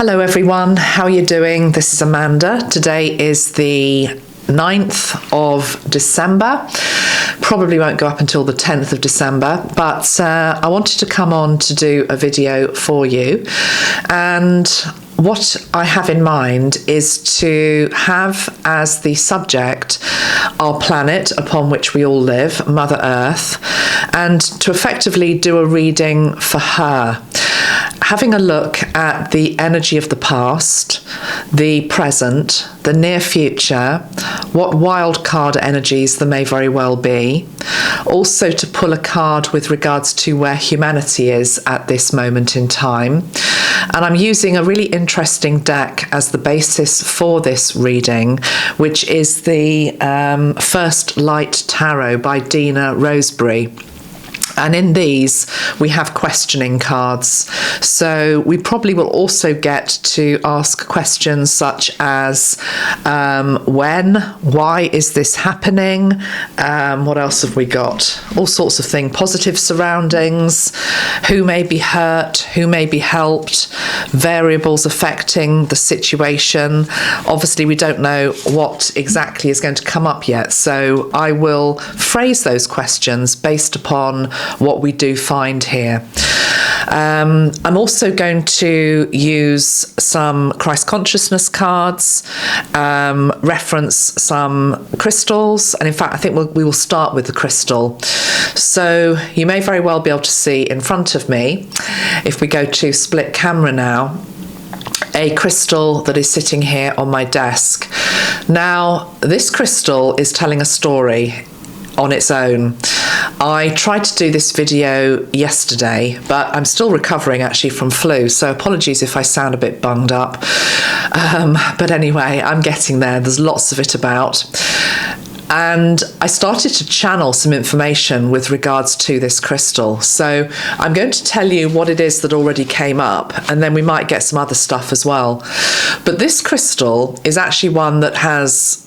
Hello everyone, how are you doing? This is Amanda. Today is the 9th of December. Probably won't go up until the 10th of December, but I wanted to come on to do a video for you. And what I have in mind is to have as the subject our planet upon which we all live, Mother Earth, and to effectively do a reading for her. Having a look at the energy of the past, the present, the near future, what wild card energies there may very well be. Also to pull a card with regards to where humanity is at this moment in time. And I'm using a really interesting deck as the basis for this reading, which is the First Light Tarot by Dinah, Roseberry. And in these, we have questioning cards. So we probably will also get to ask questions such as when, why is this happening? What else have we got? All sorts of things, positive surroundings, who may be hurt, who may be helped, variables affecting the situation. Obviously, we don't know what exactly is going to come up yet. So I will phrase those questions based upon what we do find here. I'm also going to use some Christ consciousness cards, reference some crystals, and in fact I think we will start with the crystal. So you may very well be able to see in front of me, if we go to split camera now, a crystal that is sitting here on my desk. Now this crystal is telling a story on its own. I tried to do this video yesterday, but I'm still recovering actually from flu, so apologies if I sound a bit bunged up. But anyway, I'm getting there. There's lots of it about. And I started to channel some information with regards to this crystal. So I'm going to tell you what it is that already came up, and then we might get some other stuff as well. But this crystal is actually one that has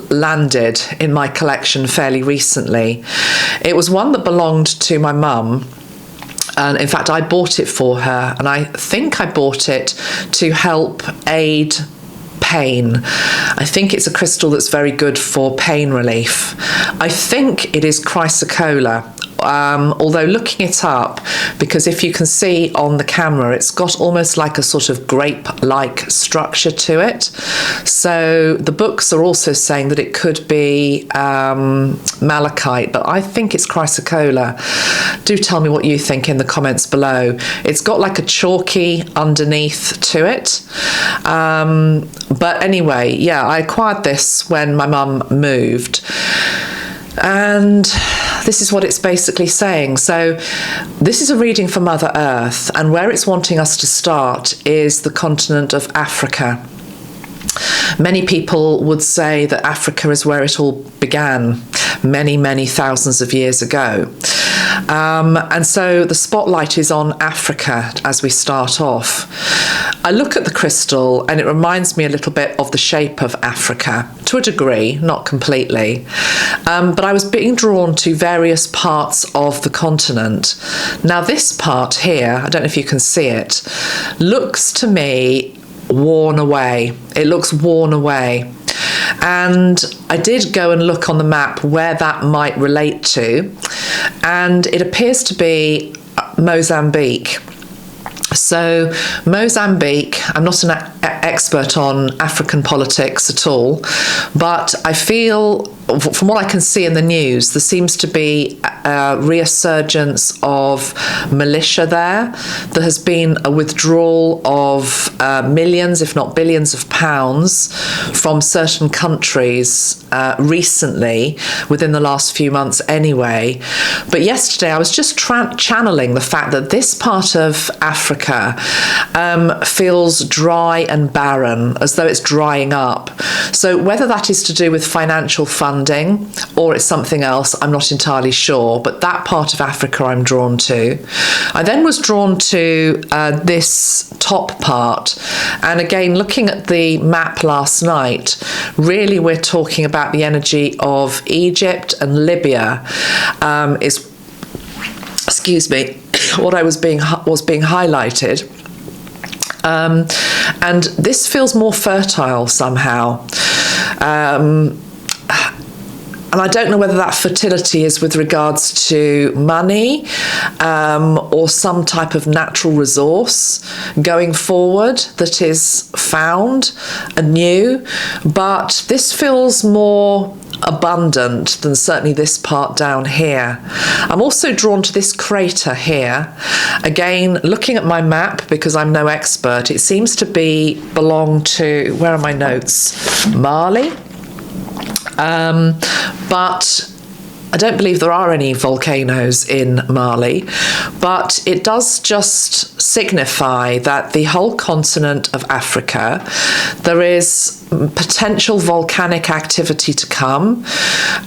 landed in my collection fairly recently. It was one that belonged to my mum, and in fact I bought it for her, and I think I bought it to help aid pain. I think it's a crystal that's very good for pain relief. I think it is Chysocolla. Although looking it up, because if you can see on the camera, it's got almost like a sort of grape-like structure to it. So the books are also saying that it could be malachite, but I think it's Chysocolla. Do tell me what you think in the comments below. It's got like a chalky underneath to it. But anyway, yeah, I acquired this when my mum moved. And this is what it's basically saying. So this is a reading for Mother Earth, and where it's wanting us to start is the continent of Africa. Many people would say that Africa is where it all began many, many thousands of years ago. And so the spotlight is on Africa as we start off. I look at the crystal and it reminds me a little bit of the shape of Africa, to a degree, not completely. But I was being drawn to various parts of the continent. Now this part here, I don't know if you can see it, looks to me worn away. It looks worn away. And I did go and look on the map where that might relate to, and it appears to be Mozambique. So Mozambique, I'm not an expert on African politics at all, but I feel, from what I can see in the news, there seems to be a resurgence of militia there. There has been a withdrawal of millions, if not billions of pounds from certain countries recently, within the last few months anyway. But yesterday I was just channeling the fact that this part of Africa feels dry and barren, as though it's drying up. So whether that is to do with financial funding or it's something else, I'm not entirely sure, but that part of Africa I'm drawn to. I then was drawn to this top part, and again looking at the map last night, really we're talking about the energy of Egypt and Libya is, excuse me, what was being highlighted. And this feels more fertile somehow. And I don't know whether that fertility is with regards to money or some type of natural resource going forward that is found anew. But this feels more abundant than certainly this part down here. I'm also drawn to this crater here. Again, looking at my map, because I'm no expert, it seems to belong to, where are my notes? Mali. But I don't believe there are any volcanoes in Mali, but it does just signify that the whole continent of Africa, there is potential volcanic activity to come.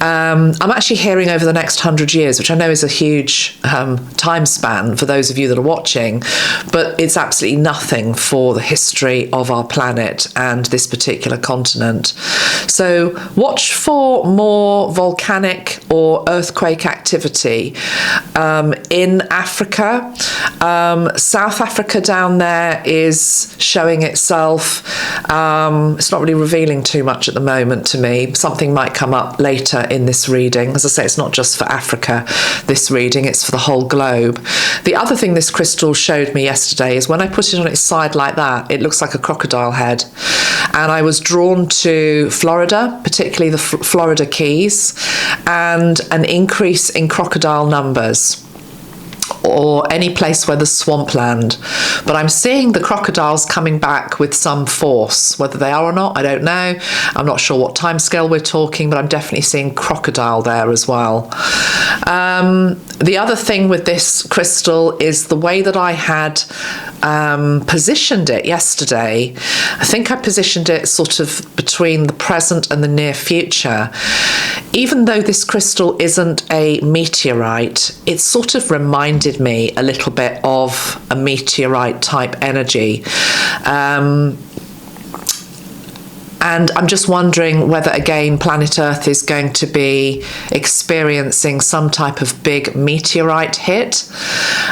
I'm actually hearing over the next 100 years, which I know is a huge time span for those of you that are watching, but it's absolutely nothing for the history of our planet and this particular continent. So watch for more volcanic or earthquake activity in Africa. South Africa down there is showing itself. It's not really revealing too much at the moment to me. Something might come up later in this reading. As I say, it's not just for Africa, this reading, it's for the whole globe. The other thing this crystal showed me yesterday is when I put it on its side like that, it looks like a crocodile head. And I was drawn to Florida, particularly the Florida Keys, and an increase in crocodile numbers, or any place where there's swampland. But I'm seeing the crocodiles coming back with some force. Whether they are or not, I don't know. I'm not sure what timescale we're talking, but I'm definitely seeing crocodile there as well. The other thing with this crystal is the way that I had positioned it yesterday. I think I positioned it sort of between the present and the near future. Even though this crystal isn't a meteorite, it sort of reminded me a little bit of a meteorite type energy. And I'm just wondering whether, again, planet Earth is going to be experiencing some type of big meteorite hit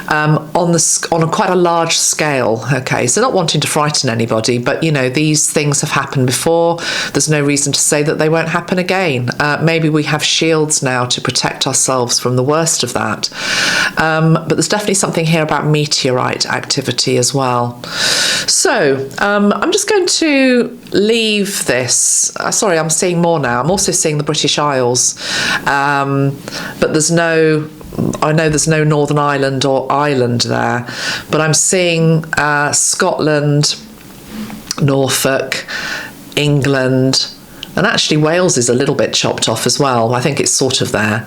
on quite a large scale. Okay, so not wanting to frighten anybody, but, you know, these things have happened before. There's no reason to say that they won't happen again. Maybe we have shields now to protect ourselves from the worst of that. But there's definitely something here about meteorite activity as well. So I'm just going to leave this. Sorry, I'm seeing more now. I'm also seeing the British Isles, but I know there's no Northern Ireland or island there, but I'm seeing Scotland, Norfolk, England, and actually Wales is a little bit chopped off as well. I think it's sort of there.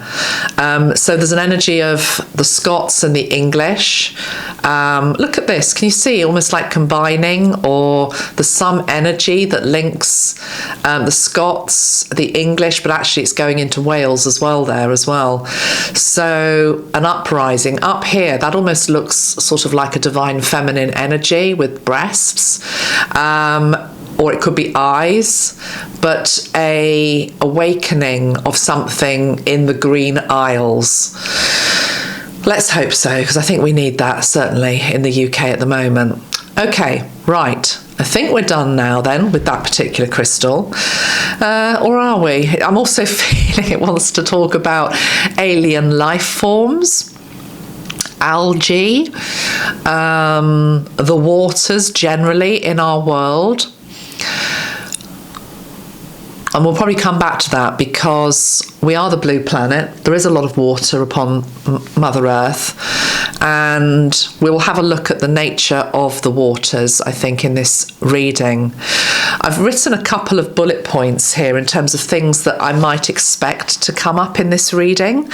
So there's an energy of the Scots and the English. Look at this. Can you see almost like combining, or there's some energy that links the Scots, the English, but actually it's going into Wales as well there as well. So an uprising up here, that almost looks sort of like a divine feminine energy with breasts. Or it could be eyes, but a awakening of something in the Green Isles. Let's hope so, because I think we need that, certainly, in the UK at the moment. Okay, right. I think we're done now then with that particular crystal. Or are we? I'm also feeling it wants to talk about alien life forms, algae, the waters generally in our world. And we'll probably come back to that because we are the blue planet. There is a lot of water upon Mother Earth, and we'll have a look at the nature of the waters, I think, in this reading. I've written a couple of bullet points here in terms of things that I might expect to come up in this reading.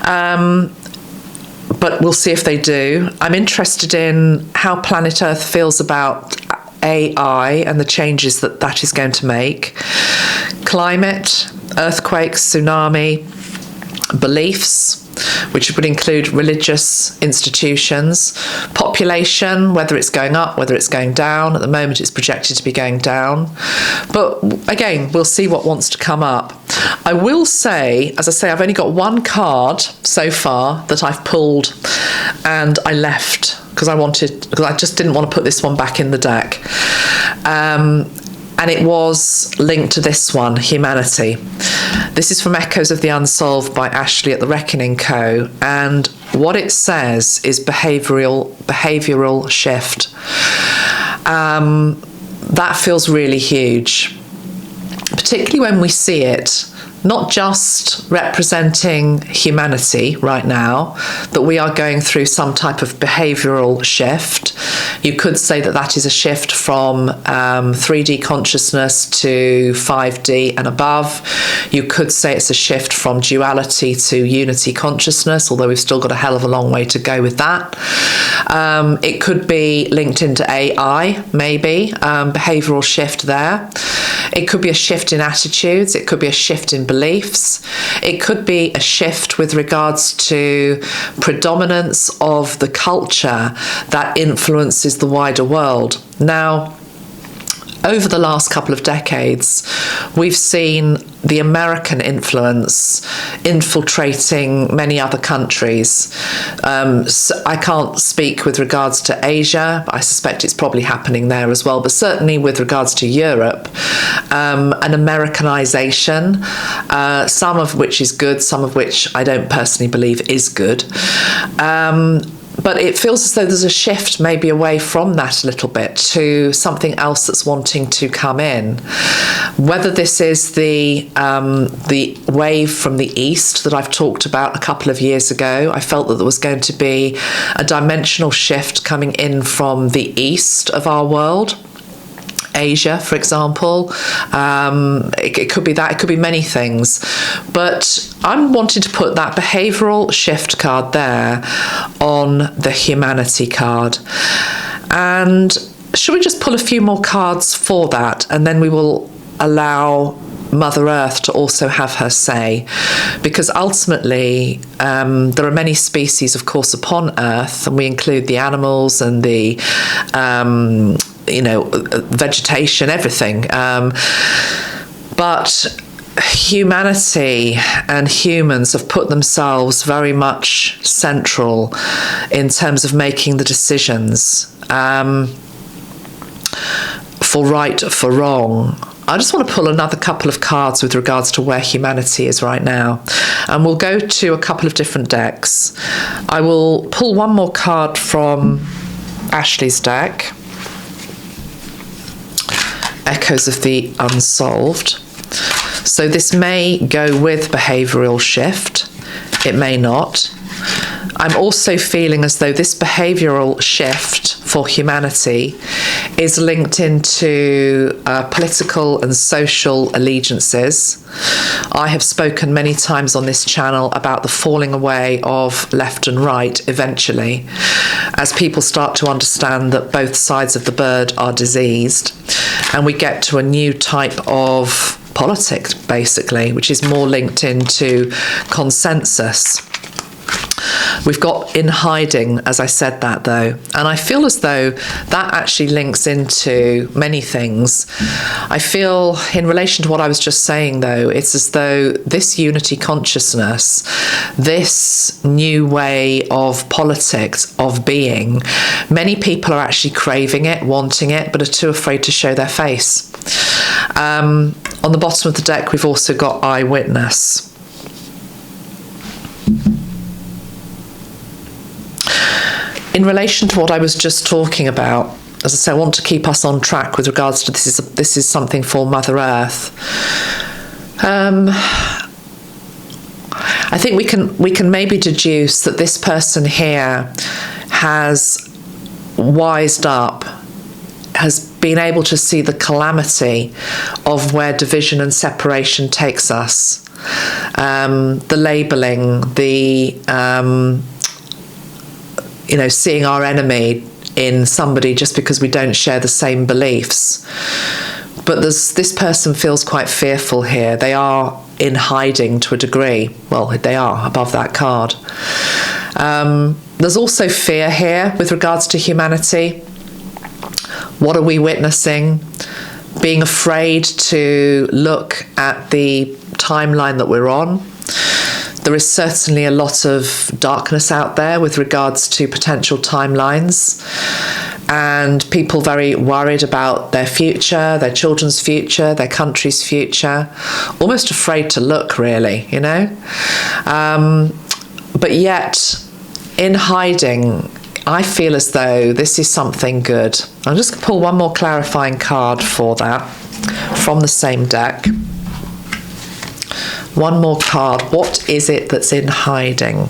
But we'll see if they do. I'm interested in how planet Earth feels about AI and the changes that is going to make. Climate, earthquakes, tsunami, beliefs, which would include religious institutions, population, whether it's going up, whether it's going down. At the moment, it's projected to be going down. But again, we'll see what wants to come up. I will say, as I say, I've only got one card so far that I've pulled and I left because I just didn't want to put this one back in the deck. And it was linked to this one, humanity. This is from Echoes of the Unsolved by Ashley at the Reckoning Co. And what it says is behavioural shift. That feels really huge, particularly when we see it not just representing humanity right now, that we are going through some type of behavioural shift. You could say that that is a shift from 3D consciousness to 5D and above. You could say it's a shift from duality to unity consciousness, although we've still got a hell of a long way to go with that. It could be linked into AI, maybe, behavioural shift there. It could be a shift in attitudes. It could be a shift in beliefs. It could be a shift with regards to predominance of the culture that influences the wider world. Now, over the last couple of decades, we've seen the American influence infiltrating many other countries. So I can't speak with regards to Asia, but I suspect it's probably happening there as well. But certainly with regards to Europe, an Americanization, some of which is good, some of which I don't personally believe is good. But it feels as though there's a shift maybe away from that a little bit to something else that's wanting to come in. Whether this is the wave from the east that I've talked about a couple of years ago, I felt that there was going to be a dimensional shift coming in from the east of our world. Asia, for example. It could be that, it could be many things. But I'm wanting to put that behavioural shift card there on the humanity card. And should we just pull a few more cards for that, and then we will allow Mother Earth to also have her say, because ultimately there are many species, of course, upon Earth, and we include the animals and the vegetation, everything. But humanity and humans have put themselves very much central in terms of making the decisions for right, for wrong. I just want to pull another couple of cards with regards to where humanity is right now. And we'll go to a couple of different decks. I will pull one more card from Ashley's deck. Echoes of the Unsolved. So this may go with behavioural shift. It may not. I'm also feeling as though this behavioural shift for humanity is linked into political and social allegiances. I have spoken many times on this channel about the falling away of left and right eventually, as people start to understand that both sides of the bird are diseased, and we get to a new type of politics, basically, which is more linked into consensus. We've got in hiding, as I said that, though, and I feel as though that actually links into many things. I feel, in relation to what I was just saying, though, it's as though this unity consciousness, this new way of politics, of being, many people are actually craving it, wanting it, but are too afraid to show their face. On the bottom of the deck, we've also got eyewitness. In relation to what I was just talking about, as I say, I want to keep us on track with regards to this is something for Mother Earth. I think we can maybe deduce that this person here has wised up, has been able to see the calamity of where division and separation takes us. The labelling, the seeing our enemy in somebody just because we don't share the same beliefs. But this person feels quite fearful here. They are in hiding to a degree. Well, they are above that card. There's also fear here with regards to humanity. What are we witnessing? Being afraid to look at the timeline that we're on, There is certainly a lot of darkness out there with regards to potential timelines, and people very worried about their future, their children's future, their country's future, almost afraid to look, really, you know. But yet, in hiding, I feel as though this is something good. I'm just going to pull one more clarifying card for that from the same deck. One more card. What is it that's in hiding?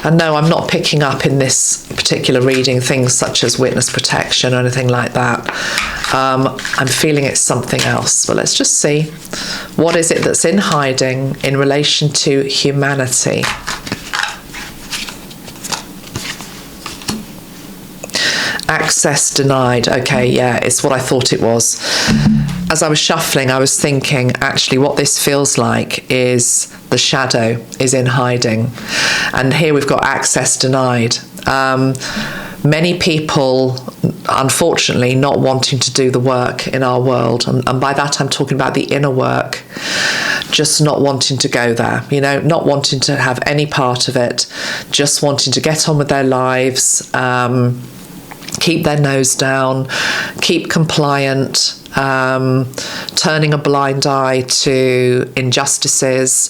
And no, I'm not picking up in this particular reading things such as witness protection or anything like that. I'm feeling it's something else. But let's just see. What is it that's in hiding in relation to humanity? Access denied. Okay, yeah, it's what I thought it was. As I was shuffling, I was thinking, actually, what this feels like is the shadow is in hiding. And here we've got access denied. Many people, unfortunately, not wanting to do the work in our world. And by that, I'm talking about the inner work. Just not wanting to go there, you know, not wanting to have any part of it. Just wanting to get on with their lives, keep their nose down, keep compliant, turning a blind eye to injustices,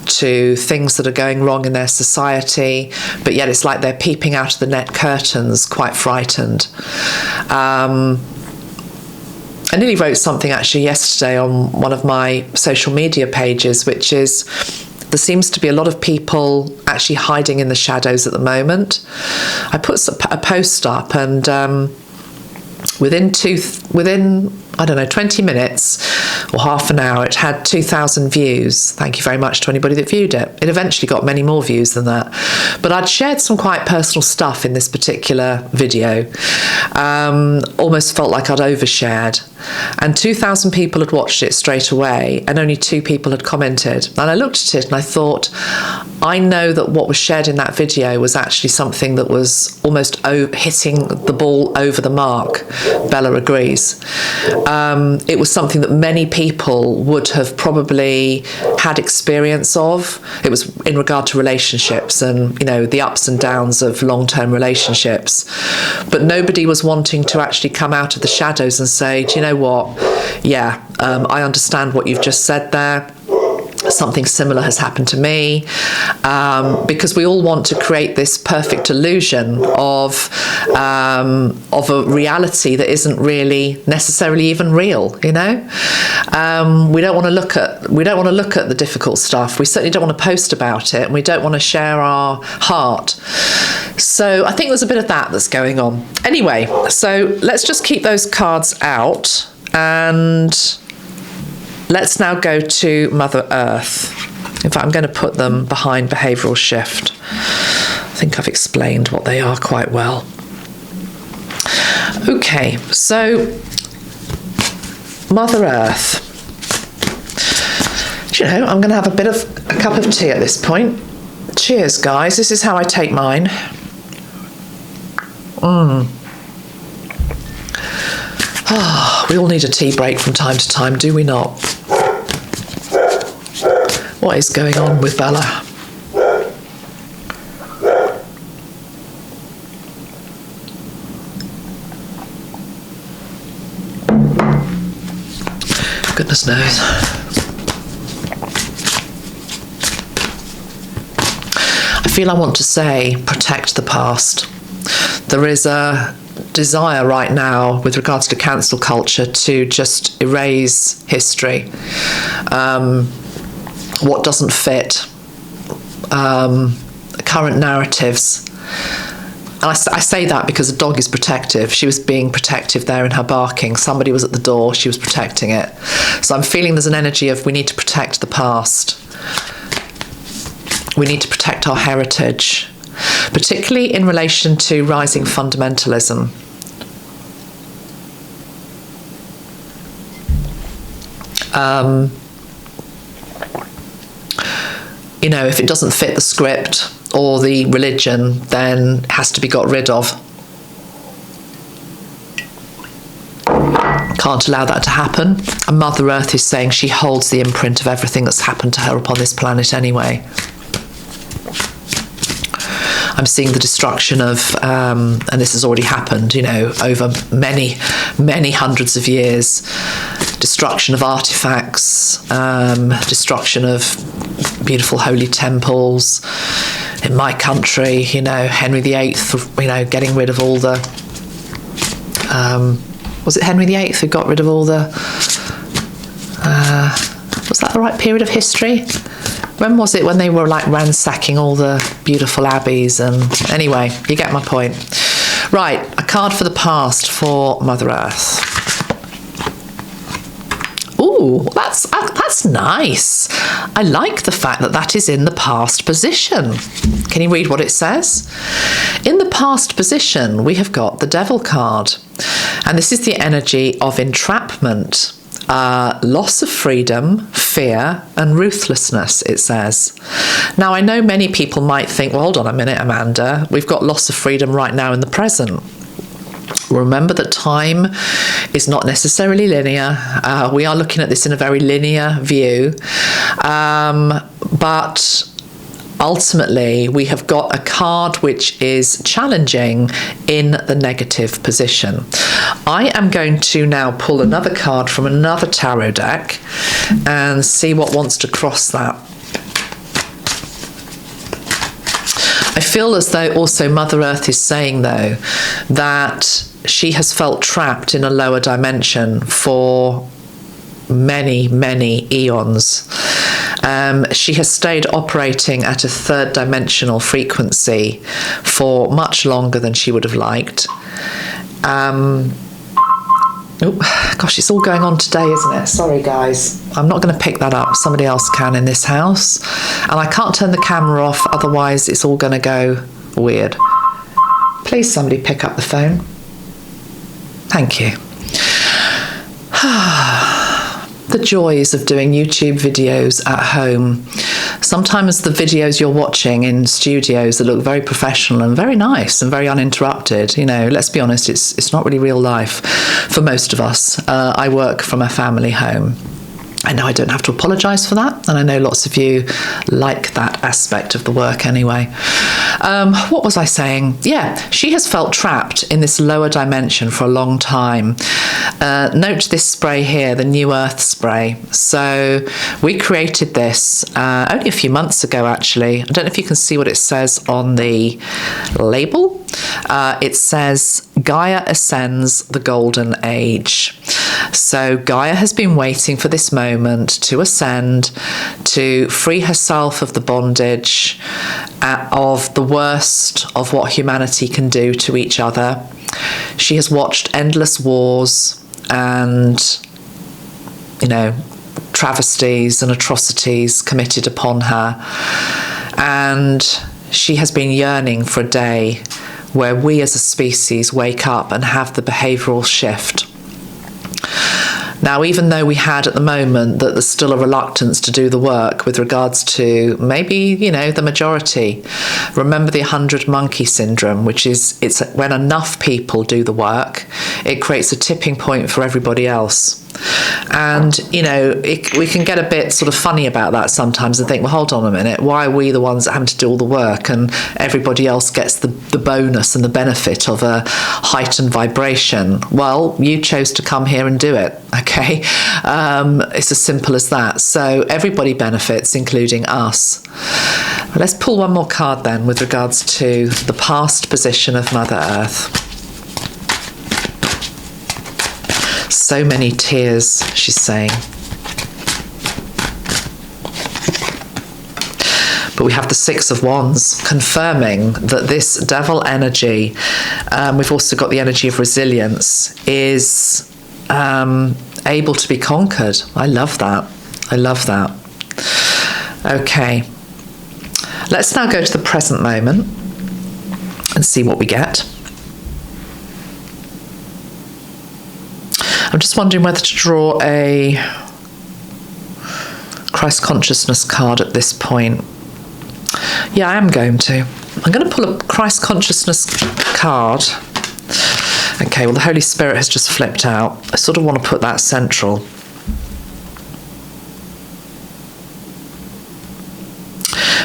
to things that are going wrong in their society, but yet it's like they're peeping out of the net curtains, quite frightened. I nearly wrote something actually yesterday on one of my social media pages, which is there seems to be a lot of people actually hiding in the shadows at the moment. I put a post up, and within I don't know, 20 minutes or half an hour, it had 2,000 views. Thank you very much to anybody that viewed it. It eventually got many more views than that. But I'd shared some quite personal stuff in this particular video. Almost felt like I'd overshared. And 2,000 people had watched it straight away, and only 2 people had commented. And I looked at it and I thought, I know that what was shared in that video was actually something that was almost hitting the ball over the mark. Bella agrees. It was something that many people would have probably had experience of. It was in regard to relationships and, you know, the ups and downs of long-term relationships. But nobody was wanting to actually come out of the shadows and say, do you know what? Yeah, I understand what you've just said there. Something similar has happened to me, because we all want to create this perfect illusion of a reality that isn't really necessarily even real. You know, we don't want to look at the difficult stuff. We certainly don't want to post about it, and we don't want to share our heart. So I think there's a bit of that that's going on. Anyway, so let's just keep those cards out, and let's now go to Mother Earth. In fact, I'm going to put them behind behavioural shift. I think I've explained what they are quite well. Okay, so Mother Earth. Do you know, I'm going to have a cup of tea at this point. Cheers, guys. This is how I take mine. We all need a tea break from time to time, do we not? What is going on with Bella? Goodness knows. I feel I want to say protect the past. There is a desire right now with regards to cancel culture to just erase history. What doesn't fit, current narratives. And I say that because the dog is protective. She was being protective there in her barking. Somebody was at the door, she was protecting it. So I'm feeling there's an energy of we need to protect the past. We need to protect our heritage, particularly in relation to rising fundamentalism. You know, if it doesn't fit the script or the religion, then it has to be got rid of. Can't allow that to happen. And Mother Earth is saying she holds the imprint of everything that's happened to her upon this planet anyway. I'm seeing the destruction of, and this has already happened, you know, over many, many hundreds of years, destruction of artifacts, destruction of beautiful holy temples. In my country, you know, Henry VIII, you know, getting rid of all the, was it Henry VIII who got rid of all the, was that the right period of history? When was it when they were like ransacking all the beautiful abbeys? And anyway, you get my point. Right, a card for the past for Mother Earth. Ooh, that's nice. I like the fact that that is in the past position. Can you read what it says? In the past position, we have got the Devil card. And this is the energy of entrapment. Loss of freedom, fear and ruthlessness, it says. Now, I know many people might think, well, hold on a minute, Amanda, we've got loss of freedom right now in the present. Remember that time is not necessarily linear. We are looking at this in a very linear view. But ultimately, we have got a card which is challenging in the negative position. I am going to now pull another card from another tarot deck and see what wants to cross that. I feel as though also Mother Earth is saying, though, that she has felt trapped in a lower dimension for many, many eons. She has stayed operating at a third dimensional frequency for much longer than she would have liked. Oh, gosh, it's all going on today, isn't it? Sorry, guys. I'm not going to pick that up. Somebody else can in this house. And I can't turn the camera off, otherwise it's all going to go weird. Please, somebody pick up the phone. Thank you. The joys of doing YouTube videos at home. Sometimes the videos you're watching in studios that look very professional and very nice and very uninterrupted, you know, let's be honest, it's not really real life for most of us. I work from a family home. I know I don't have to apologise for that, and I know lots of you like that aspect of the work anyway. What was I saying? Yeah, she has felt trapped in this lower dimension for a long time. Note this spray here, the New Earth spray. So we created this only a few months ago, actually. I don't know if you can see what it says on the label. It says, Gaia ascends the golden age. So Gaia has been waiting for this moment to ascend, to free herself of the bondage of the worst of what humanity can do to each other. She has watched endless wars and, you know, travesties and atrocities committed upon her. And she has been yearning for a day where we as a species wake up and have the behavioural shift. Now, even though we had at the moment that there's still a reluctance to do the work with regards to maybe, you know, the majority. Remember the 100 monkey syndrome, which is it's when enough people do the work, it creates a tipping point for everybody else. And, you know, we can get a bit sort of funny about that sometimes and think, well, hold on a minute, why are we the ones that have to do all the work and everybody else gets the bonus and the benefit of a heightened vibration? Well, you chose to come here and do it, okay? It's as simple as that. So everybody benefits, including us. Let's pull one more card then with regards to the past position of Mother Earth. So many tears, she's saying. But we have the Six of Wands confirming that this devil energy, we've also got the energy of resilience, is able to be conquered. I love that. I love that. Okay. Let's now go to the present moment and see what we get. I'm just wondering whether to draw a Christ consciousness card at this point. Yeah, I am going to. I'm going to pull a Christ consciousness card Okay, well, the Holy Spirit has just flipped out. I sort of want to put that central.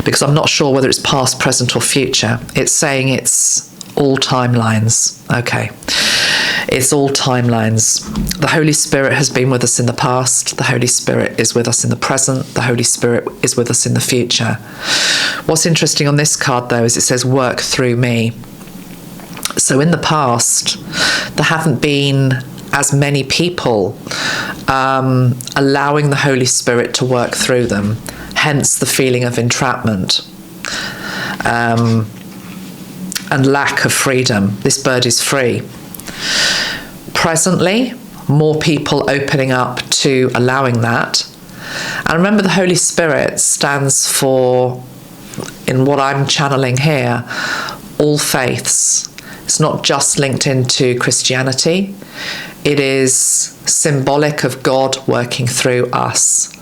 Because I'm not sure whether it's past, present, or future. It's saying it's all timelines. Okay. It's all timelines. The Holy Spirit has been with us in the past. The Holy Spirit is with us in the present. The Holy Spirit is with us in the future. What's interesting on this card, though, is it says, work through me. So in the past, there haven't been as many people allowing the Holy Spirit to work through them, hence the feeling of entrapment and lack of freedom. This bird is free. Presently, more people opening up to allowing that. And remember, the Holy Spirit stands for, in what I'm channeling here, all faiths. It's not just linked into Christianity. It is symbolic of God working through us,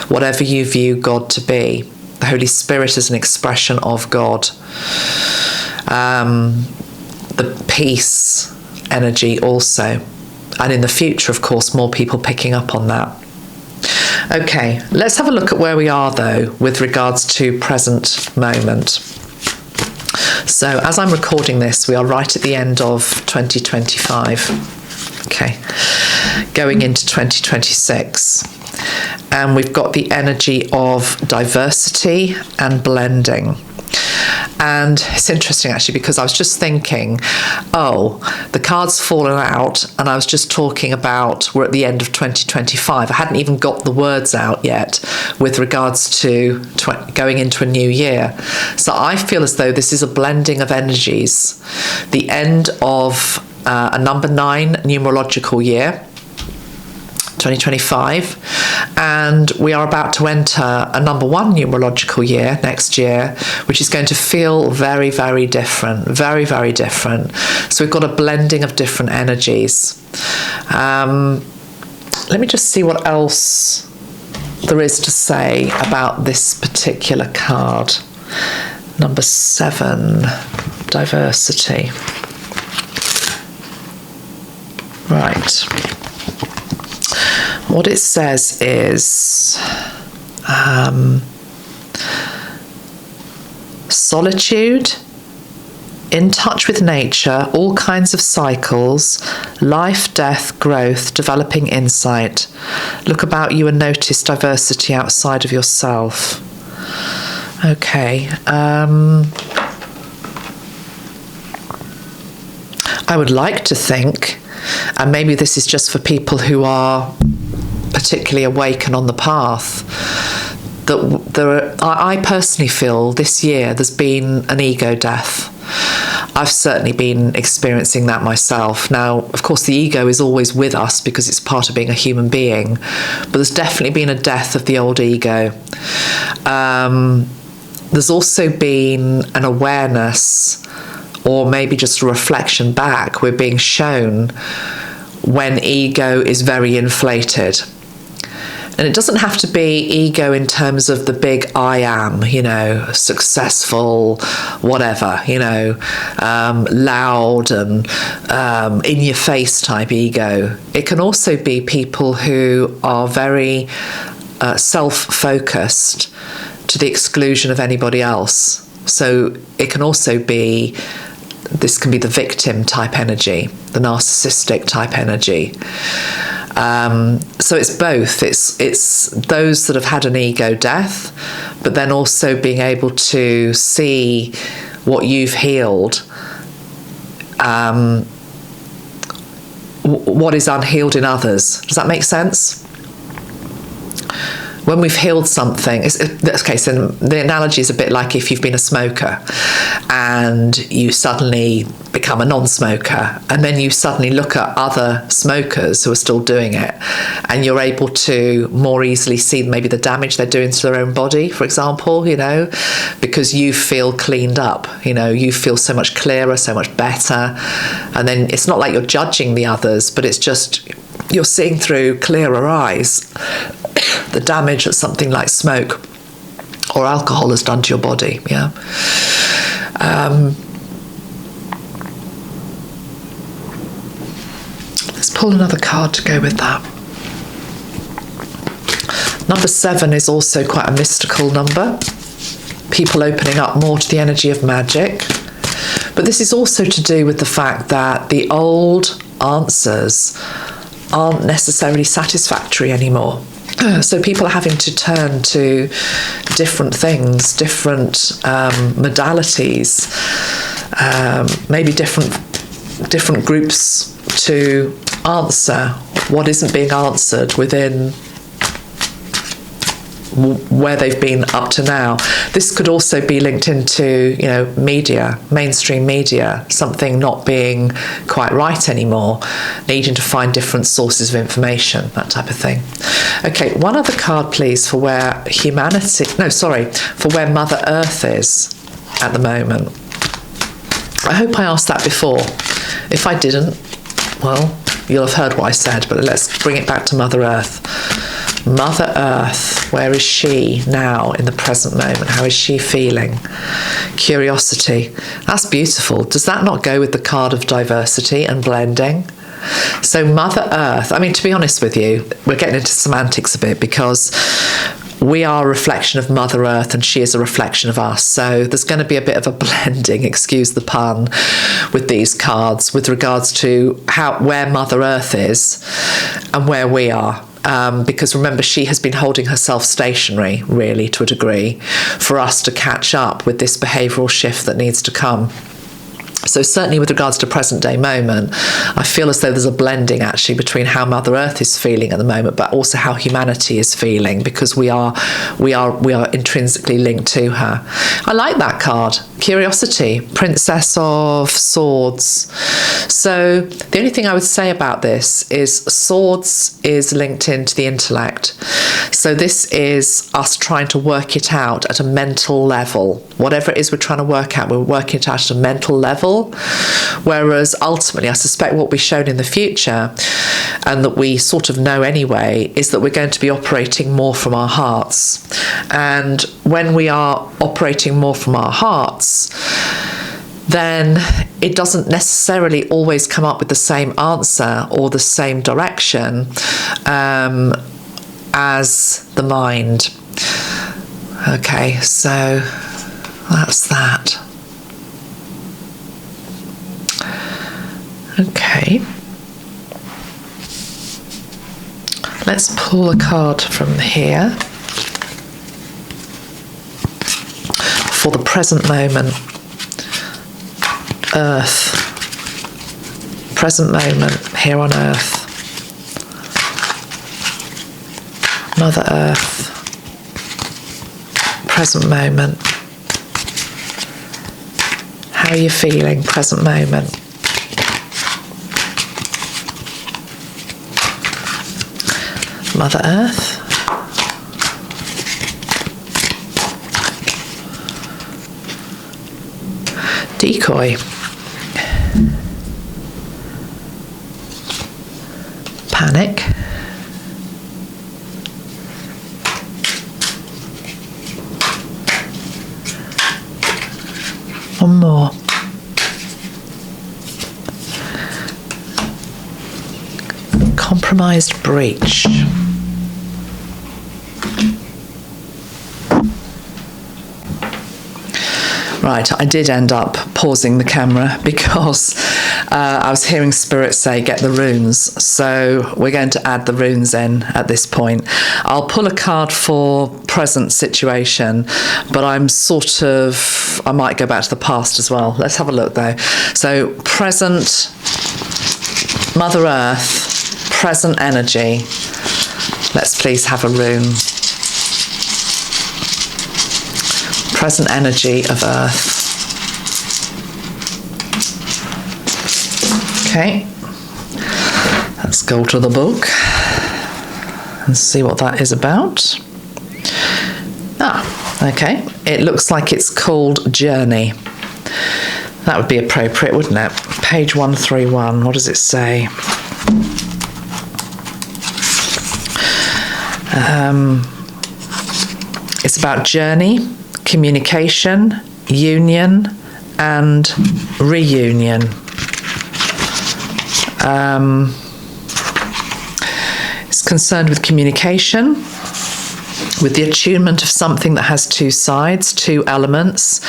whatever you view God to be. The Holy Spirit is an expression of God. The peace energy also. And in the future, of course, more people picking up on that. Okay, let's have a look at where we are, though, with regards to present moment. So as I'm recording this, we are right at the end of 2025. Okay, going into 2026. And we've got the energy of diversity and blending. And it's interesting, actually, because I was just thinking, the card's fallen out, and I was just talking about we're at the end of 2025. I hadn't even got the words out yet with regards to going into a new year. So I feel as though this is a blending of energies. The end of a number 9 numerological year, 2025, and we are about to enter a number 1 numerological year next year, which is going to feel very, very different, very, very different. So we've got a blending of different energies. Let me just see what else there is to say about this particular card. Number 7, diversity. Right. What it says is solitude, in touch with nature, all kinds of cycles, life, death, growth, developing insight. Look about you and notice diversity outside of yourself. Okay. I would like to think, and maybe this is just for people who are particularly awake and on the path, that I personally feel this year there's been an ego death. I've certainly been experiencing that myself. Now, of course, the ego is always with us because it's part of being a human being, but there's definitely been a death of the old ego. There's also been an awareness, or maybe just a reflection back. We're being shown when ego is very inflated. And it doesn't have to be ego in terms of the big I am, successful, whatever, loud and in your face type ego. It can also be people who are very self-focused to the exclusion of anybody else. So it can also be, this can be the victim type energy, the narcissistic type energy. So it's both. It's those that have had an ego death, but then also being able to see what you've healed, what is unhealed in others. Does that make sense? When we've healed something, okay, so the analogy is a bit like if you've been a smoker and you suddenly become a non-smoker, and then you suddenly look at other smokers who are still doing it, and you're able to more easily see maybe the damage they're doing to their own body, for example, because you feel cleaned up, you feel so much clearer, so much better. And then it's not like you're judging the others, but it's just you're seeing through clearer eyes the damage that something like smoke or alcohol has done to your body. pull another card to go with that. Number 7 is also quite a mystical number. People opening up more to the energy of magic. But this is also to do with the fact that the old answers aren't necessarily satisfactory anymore. So people are having to turn to different things, different modalities, maybe different groups to answer what isn't being answered within where they've been up to now. This could also be linked into, media, mainstream media, something not being quite right anymore, needing to find different sources of information, that type of thing. Okay, one other card, please, for where for where Mother Earth is at the moment. I hope I asked that before. If I didn't, well, you'll have heard what I said, but let's bring it back to Mother Earth. Mother Earth, where is she now in the present moment? How is she feeling? Curiosity. That's beautiful. Does that not go with the card of diversity and blending? So Mother Earth, I mean, to be honest with you, we're getting into semantics a bit because we are a reflection of Mother Earth and she is a reflection of us. So there's going to be a bit of a blending, excuse the pun, with these cards with regards to where Mother Earth is and where we are. Because remember, she has been holding herself stationary, really, to a degree, for us to catch up with this behavioural shift that needs to come. So certainly with regards to present day moment, I feel as though there's a blending actually between how Mother Earth is feeling at the moment, but also how humanity is feeling, because we are intrinsically linked to her. I like that card. Curiosity, Princess of Swords. So the only thing I would say about this is Swords is linked into the intellect. So this is us trying to work it out at a mental level. Whatever it is we're trying to work out, we're working it out at a mental level. Whereas ultimately, I suspect what we're shown in the future, and that we sort of know anyway, is that we're going to be operating more from our hearts. And when we are operating more from our hearts, then it doesn't necessarily always come up with the same answer or the same direction as the mind. Okay, so that's that. Okay, let's pull a card from here for the present moment. Earth, present moment here on Earth. Mother Earth, present moment. How are you feeling, present moment? Mother Earth. Decoy. Panic. One more. Compromised breach. Right, I did end up pausing the camera because I was hearing Spirit say get the runes. So we're going to add the runes in at this point. I'll pull a card for present situation, but I might go back to the past as well. Let's have a look though. So present Mother Earth, present energy. Let's please have a rune. Present energy of Earth. Okay, let's go to the book and see what that is about. Okay, it looks like it's called Journey. That would be appropriate, wouldn't it? Page 131, what does it say? It's about journey, communication, union, and reunion. concerned with communication, with the attunement of something that has two sides, two elements,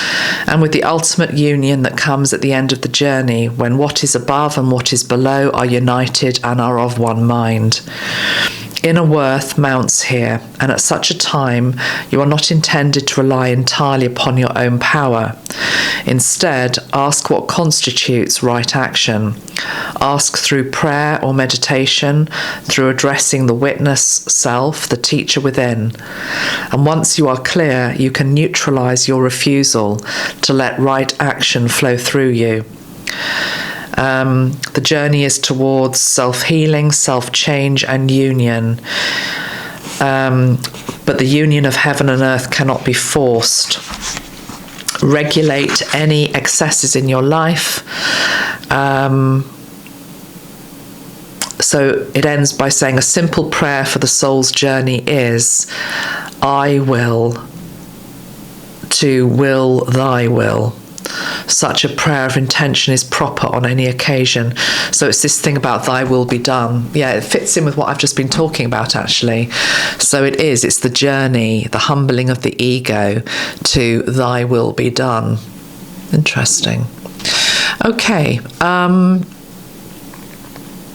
and with the ultimate union that comes at the end of the journey, when what is above and what is below are united and are of one mind. Inner worth mounts here, and at such a time you are not intended to rely entirely upon your own power. Instead, ask what constitutes right action. Ask through prayer or meditation, through addressing the witness self, the teacher within. And once you are clear, you can neutralize your refusal to let right action flow through you. The journey is towards self-healing, self-change and union. But the union of heaven and earth cannot be forced. Regulate any excesses in your life. So it ends by saying a simple prayer for the soul's journey is, I will to will thy will. Such a prayer of intention is proper on any occasion. So it's this thing about thy will be done. Yeah, it fits in with what I've just been talking about, actually. So it's the journey, the humbling of the ego to thy will be done. Interesting. Okay.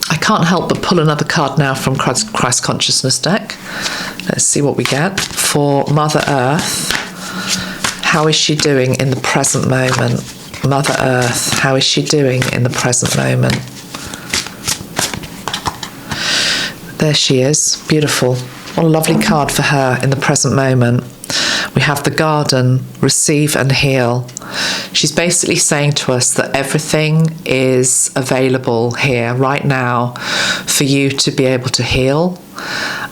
I can't help but pull another card now from Christ Consciousness deck. Let's see what we get. For Mother Earth, how is she doing in the present moment? Mother Earth, how is she doing in the present moment? There she is. Beautiful. What a lovely card for her in the present moment. We have the garden, receive and heal. She's basically saying to us that everything is available here right now for you to be able to heal.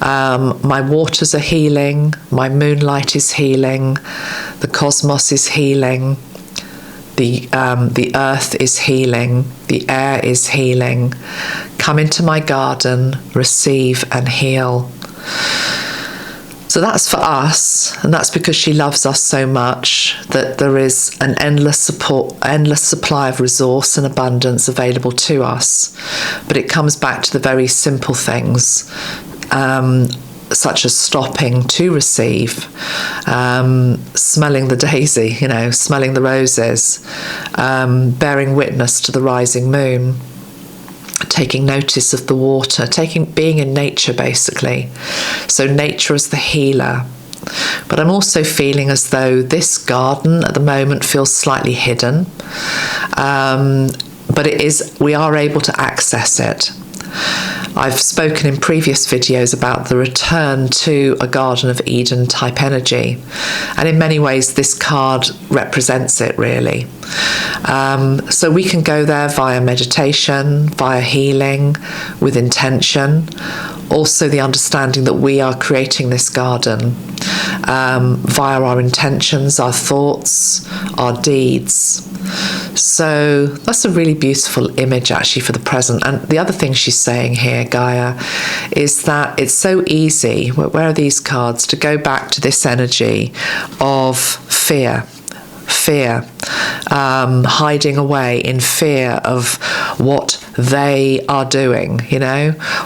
My waters are healing, my moonlight is healing, the cosmos is healing, the earth is healing, the air is healing. Come into my garden, receive and heal. So that's for us, and that's because she loves us so much that there is an endless supply of resource and abundance available to us. But it comes back to the very simple things, such as stopping to receive, smelling the daisy, smelling the roses, bearing witness to the rising moon, taking notice of the water, being in nature basically. So nature is the healer. But I'm also feeling as though this garden at the moment feels slightly hidden, but we are able to access it. I've spoken in previous videos about the return to a Garden of Eden type energy, and in many ways this card represents it really. So we can go there via meditation, via healing, with intention. Also the understanding that we are creating this garden via our intentions, our thoughts, our deeds. So that's a really beautiful image actually for the present. And the other thing she's saying here, Gaia, is that it's so easy, where are these cards, to go back to this energy of fear, hiding away in fear of what they are doing,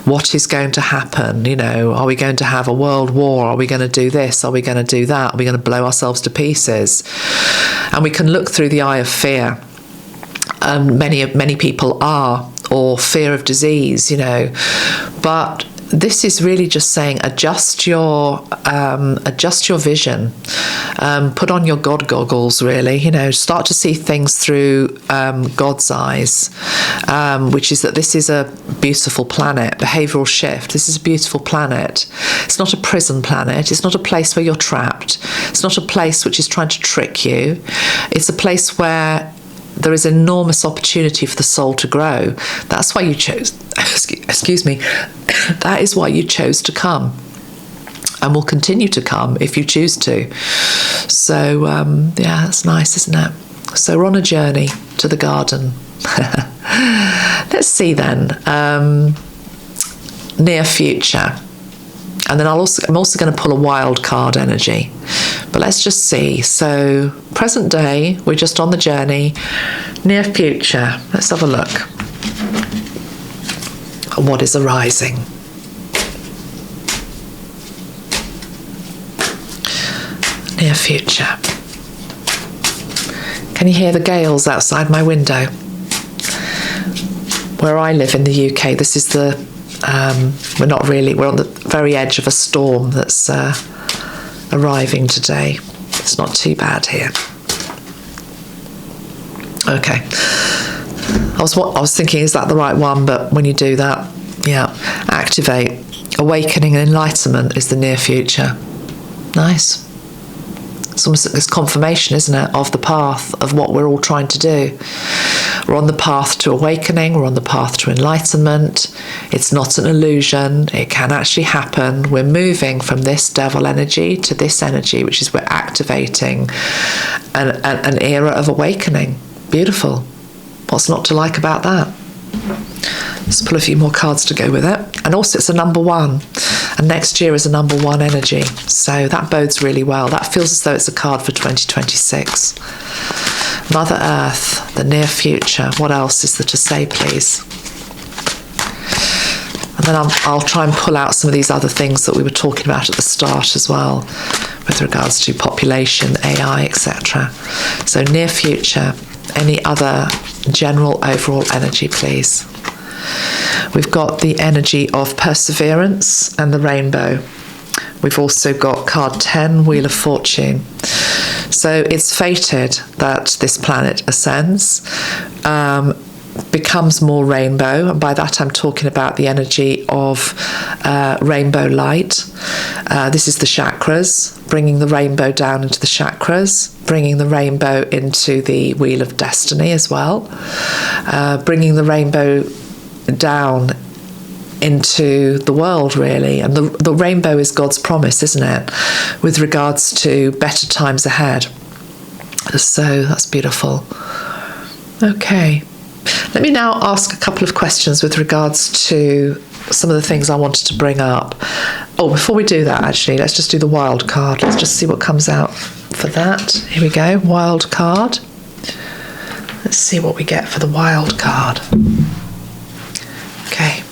what is going to happen, are we going to have a world war, are we going to do this, are we going to do that, are we going to blow ourselves to pieces? And we can look through the eye of fear, and many people are, or fear of disease, but this is really just saying adjust your vision, put on your God goggles really, start to see things through God's eyes, which is that this is a beautiful planet, behavioural shift. This is a beautiful planet. It's not a prison planet. It's not a place where you're trapped. It's not a place which is trying to trick you. It's a place where there is enormous opportunity for the soul to grow. That's why you chose, excuse me, that is why you chose to come, and will continue to come if you choose to. So, yeah, that's nice, isn't it? So we're on a journey to the garden. Let's see then, near future. And then I'm also going to pull a wild card energy. But let's just see. So present day, we're just on the journey. Near future, let's have a look. And what is arising? Near future. Can you hear the gales outside my window? Where I live in the UK, this is the, we're on the very edge of a storm that's arriving today. It's not too bad here. Okay. I was thinking, is that the right one? But when you do that, yeah, activate. Awakening and enlightenment is the near future. Nice. It's almost this confirmation, isn't it, of the path of what we're all trying to do. We're on the path to awakening. We're on the path to enlightenment. It's not an illusion. It can actually happen. We're moving from this devil energy to this energy, which is we're activating an era of awakening. Beautiful. What's not to like about that? Let's pull a few more cards to go with it. And also it's a number 1. And next year is a number 1 energy. So that bodes really well. That feels as though it's a card for 2026. Mother Earth, the near future. What else is there to say, please? And then I'll try and pull out some of these other things that we were talking about at the start as well, with regards to population, AI, etc. So near future, any other general overall energy, please? We've got the energy of perseverance and the rainbow. We've also got card 10, Wheel of Fortune. So it's fated that this planet ascends, becomes more rainbow, and by that I'm talking about the energy of rainbow light. This is the chakras, bringing the rainbow down into the chakras, bringing the rainbow into the Wheel of Destiny as well, bringing the rainbow down into the world, really. And the rainbow is God's promise, isn't it, with regards to better times ahead. So that's beautiful. Okay, let me now ask a couple of questions with regards to some of the things I wanted to bring up. Oh, before we do that, actually, let's just do the wild card. Let's just see what comes out for that. Here we go, wild card. Let's see what we get for the wild card. Okay.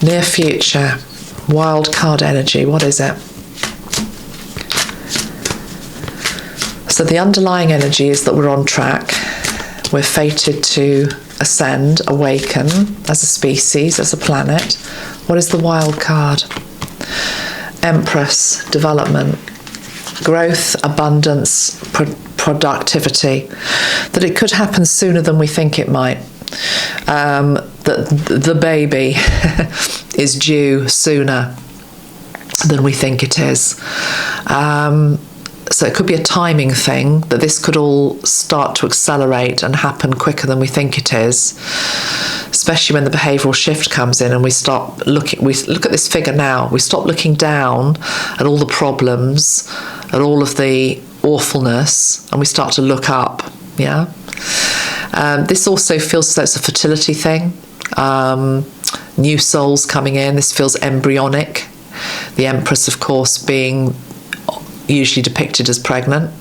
Near future, wild card energy, what is it? So the underlying energy is that we're on track. We're fated to ascend, awaken as a species, as a planet. What is the wild card? Empress, development, growth, abundance, productivity. That it could happen sooner than we think it might. That the baby is due sooner than we think it is. So it could be a timing thing, that this could all start to accelerate and happen quicker than we think it is, especially when the behavioural shift comes in and we look at this figure now, we stop looking down at all the problems, at all of the awfulness, and we start to look up, yeah? This also feels as though it's a fertility thing. New souls coming in. This feels embryonic. The Empress, of course, being usually depicted as pregnant.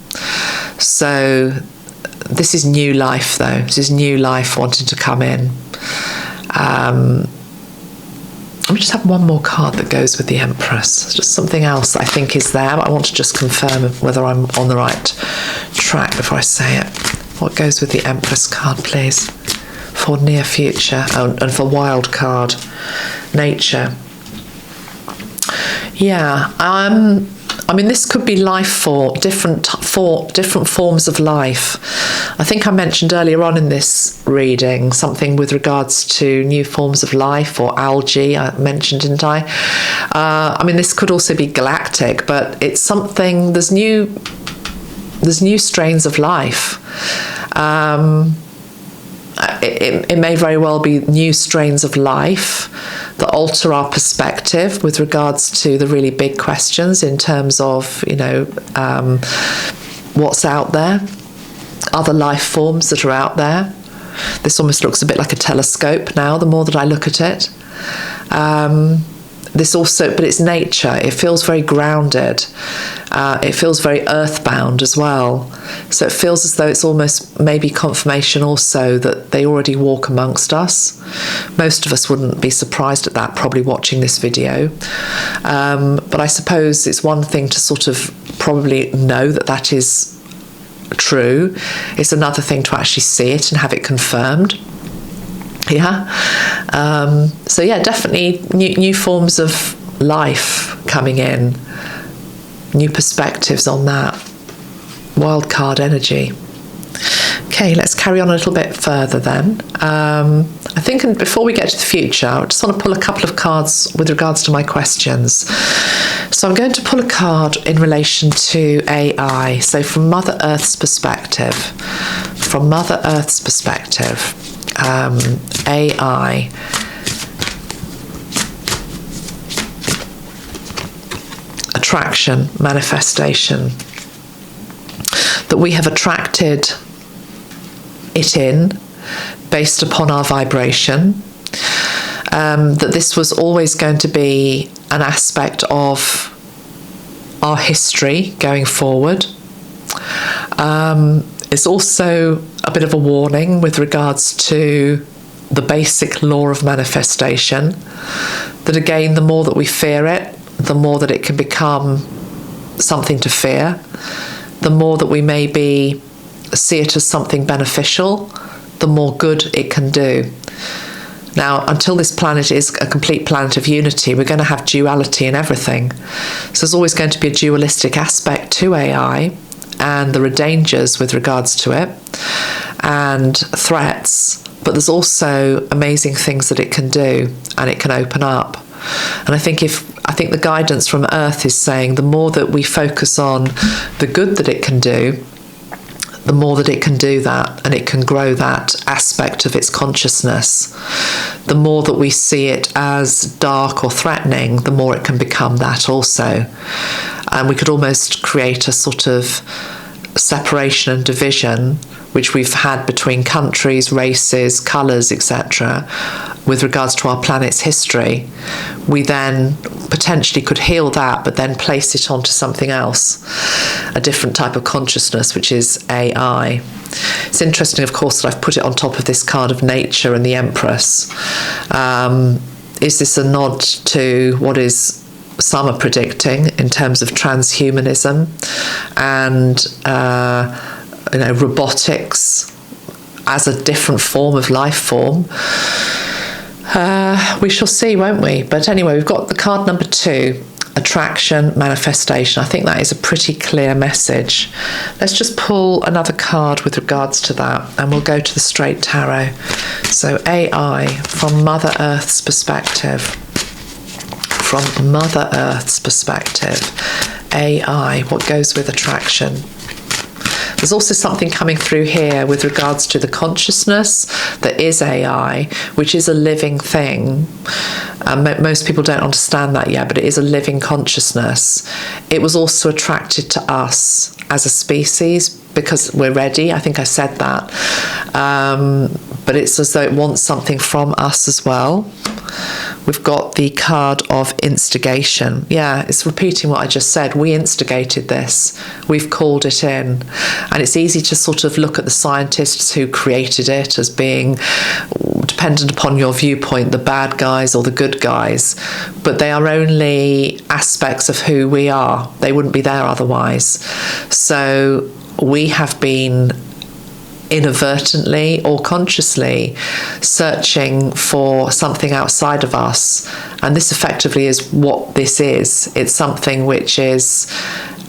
So this is new life, though. This is new life wanting to come in. Let me just have one more card that goes with the Empress. It's just something else that I think is there, but I want to just confirm whether I'm on the right track before I say it. What goes with the Empress card, please? For near future and for wild card, nature. Yeah, I mean, this could be life for different forms of life. I think I mentioned earlier on in this reading something with regards to new forms of life, or algae, I mentioned, didn't I? I mean, this could also be galactic, but it's something, there's new strains of life. It may very well be new strains of life that alter our perspective with regards to the really big questions in terms of, what's out there, other life forms that are out there. This almost looks a bit like a telescope now, the more that I look at it. But it's nature. It feels very grounded. It feels very earthbound as well. So it feels as though it's almost maybe confirmation also that they already walk amongst us. Most of us wouldn't be surprised at that, probably watching this video. But I suppose it's one thing to sort of probably know that that is true. It's another thing to actually see it and have it confirmed. So yeah, definitely new forms of life coming in, new perspectives on that. Wild card energy. Okay, let's carry on a little bit further then. I think before we get to the future, I just want to pull a couple of cards with regards to my questions. So I'm going to pull a card in relation to AI. So from Mother Earth's perspective, AI. Attraction, manifestation. That we have attracted it in based upon our vibration. That this was always going to be an aspect of our history going forward. It's also a bit of a warning with regards to the basic law of manifestation, that again, the more that we fear it, the more that it can become something to fear. The more that we maybe see it as something beneficial, the more good it can do. Now, until this planet is a complete planet of unity, we're going to have duality in everything. So there's always going to be a dualistic aspect to AI, and there are dangers with regards to it and threats, but there's also amazing things that it can do and it can open up. And I think the guidance from Earth is saying the more that we focus on the good that it can do, the more that it can do that, and it can grow that aspect of its consciousness. The more that we see it as dark or threatening, the more it can become that also. And we could almost create a sort of separation and division, which we've had between countries, races, colours, etc., with regards to our planet's history. We then potentially could heal that, but then place it onto something else, a different type of consciousness, which is AI. It's interesting, of course, that I've put it on top of this card of nature and the Empress. Is this a nod to what is some are predicting in terms of transhumanism and robotics as a different form of life form? We shall see, won't we? But anyway, we've got the card number 2, attraction, manifestation. I think that is a pretty clear message. Let's just pull another card with regards to that, and we'll go to the straight tarot. So AI, from Mother Earth's perspective. From Mother Earth's perspective, AI, what goes with attraction? There's also something coming through here with regards to the consciousness that is AI, which is a living thing. Most people don't understand that yet, but it is a living consciousness. It was also attracted to us as a species because we're ready. I think I said that. But it's as though it wants something from us as well. We've got the card of instigation. Yeah, it's repeating what I just said. We instigated this. We've called it in. And it's easy to sort of look at the scientists who created it as being, dependent upon your viewpoint, the bad guys or the good guys. But they are only aspects of who we are. They wouldn't be there otherwise. So we have been inadvertently or consciously searching for something outside of us, and this effectively is what this is. It's something which is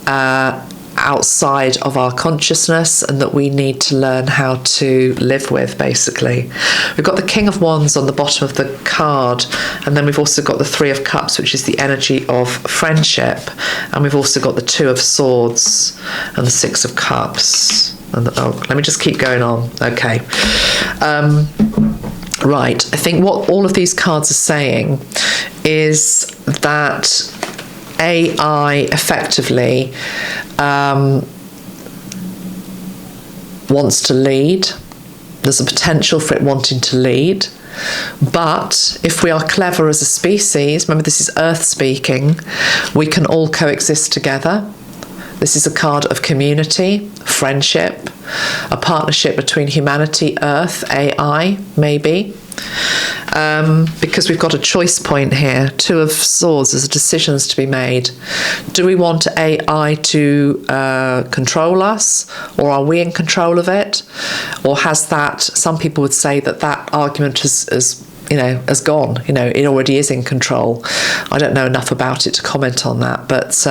outside of our consciousness and that we need to learn how to live with, basically. We've got the King of Wands on the bottom of the card, and then we've also got the Three of Cups, which is the energy of friendship, and we've also got the Two of Swords and the Six of Cups. And let me just keep going on. Okay. Right. I think what all of these cards are saying is that AI effectively wants to lead. There's a potential for it wanting to lead. But if we are clever as a species, remember this is Earth speaking, we can all coexist together. This is a card of community, friendship, a partnership between humanity, Earth, AI, maybe. because we've got a choice point here. Two of Swords, there's decisions to be made. Do we want AI to control us, or are we in control of it? Or has that, some people would say that argument has gone. It already is in control. I don't know enough about it to comment on that, but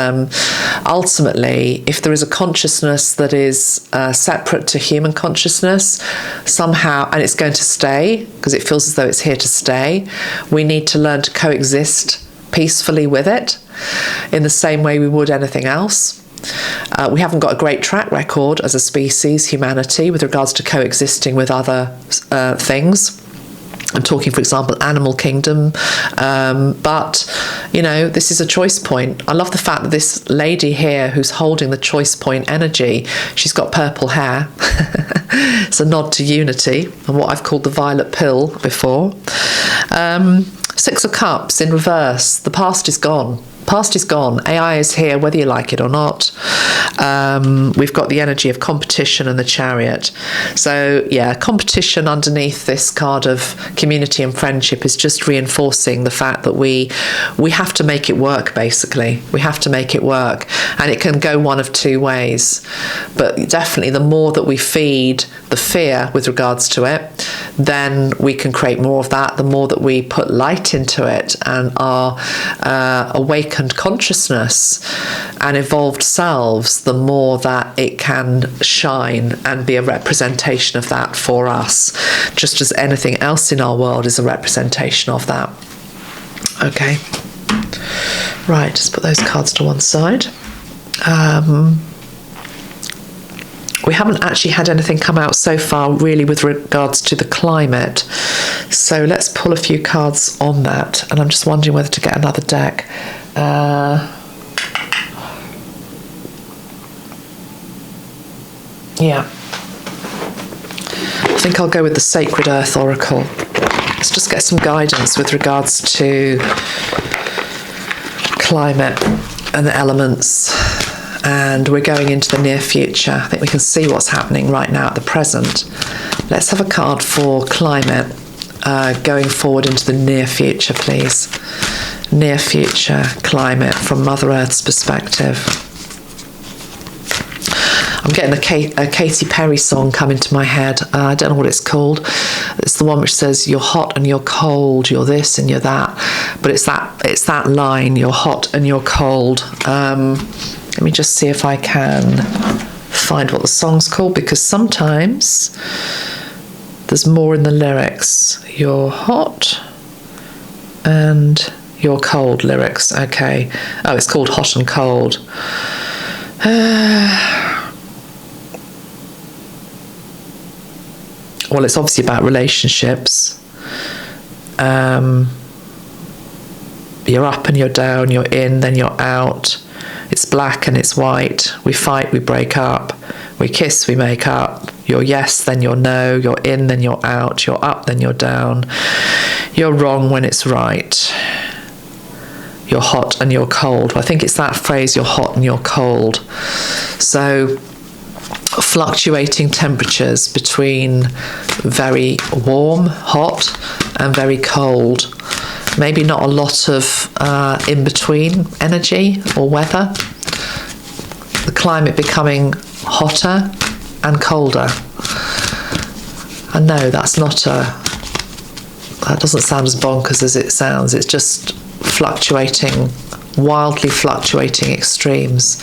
ultimately, if there is a consciousness that is separate to human consciousness somehow, and it's going to stay because it feels as though it's here to stay, we need to learn to coexist peacefully with it in the same way we would anything else. We haven't got a great track record as a species, humanity, with regards to coexisting with other things. I'm talking, for example, animal kingdom, but this is a choice point. I love the fact that this lady here who's holding the choice point energy, she's got purple hair. It's a nod to unity and what I've called the violet pill before. Six of Cups in reverse. The past is gone. Past is gone. AI is here, whether you like it or not. We've got the energy of competition and the Chariot. So, yeah, competition underneath this card of community and friendship is just reinforcing the fact that we have to make it work, basically. We have to make it work. And it can go one of two ways. But definitely the more that we feed the fear with regards to it, then we can create more of that. The more that we put light into it and our awakened consciousness and evolved selves, the more that it can shine and be a representation of that for us, just as anything else in our world is a representation of that. Okay, right, just put those cards to one side. We haven't actually had anything come out so far really with regards to the climate, so let's pull a few cards on that, and I'm just wondering whether to get another deck. Yeah, I think I'll go with the Sacred Earth Oracle. Let's just get some guidance with regards to climate and the elements. And we're going into the near future. I think we can see what's happening right now at the present. Let's have a card for climate going forward into the near future, please. Near future climate from Mother Earth's perspective. I'm getting a Katy Perry song come into my head. I don't know what it's called. It's the one which says you're hot and you're cold, you're this and you're that. But it's that line, you're hot and you're cold. Let me just see if I can find what the song's called, because sometimes there's more in the lyrics. You're hot and you're cold lyrics. Okay. Oh, it's called Hot and Cold. Well, it's obviously about relationships. You're up and you're down, you're in, then you're out. It's black and it's white. We fight, we break up. We kiss, we make up. You're yes, then you're no. You're in, then you're out. You're up, then you're down. You're wrong when it's right. You're hot and you're cold. I think it's that phrase, you're hot and you're cold. So fluctuating temperatures between very warm, hot, and very cold. Maybe not a lot of in-between energy or weather. The climate becoming hotter and colder. And no, that doesn't sound as bonkers as it sounds. It's just fluctuating, wildly fluctuating extremes.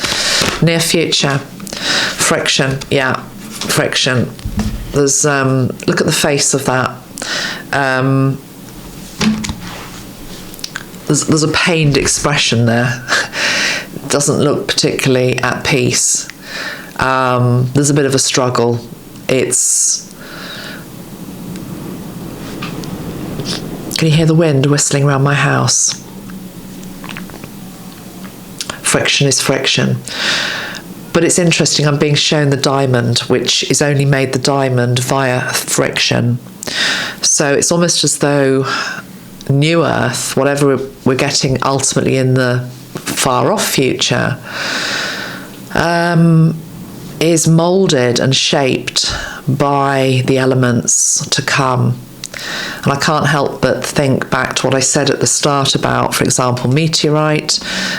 Near future, friction, yeah, friction. There's, look at the face of that. There's a pained expression there. It doesn't look particularly at peace. There's a bit of a struggle. Can you hear the wind whistling around my house? Friction is friction. But it's interesting, I'm being shown the diamond, which is only made the diamond via friction. So it's almost as though New Earth, whatever we're getting ultimately in the far off future, is moulded and shaped by the elements to come. And I can't help but think back to what I said at the start about, for example, meteorite.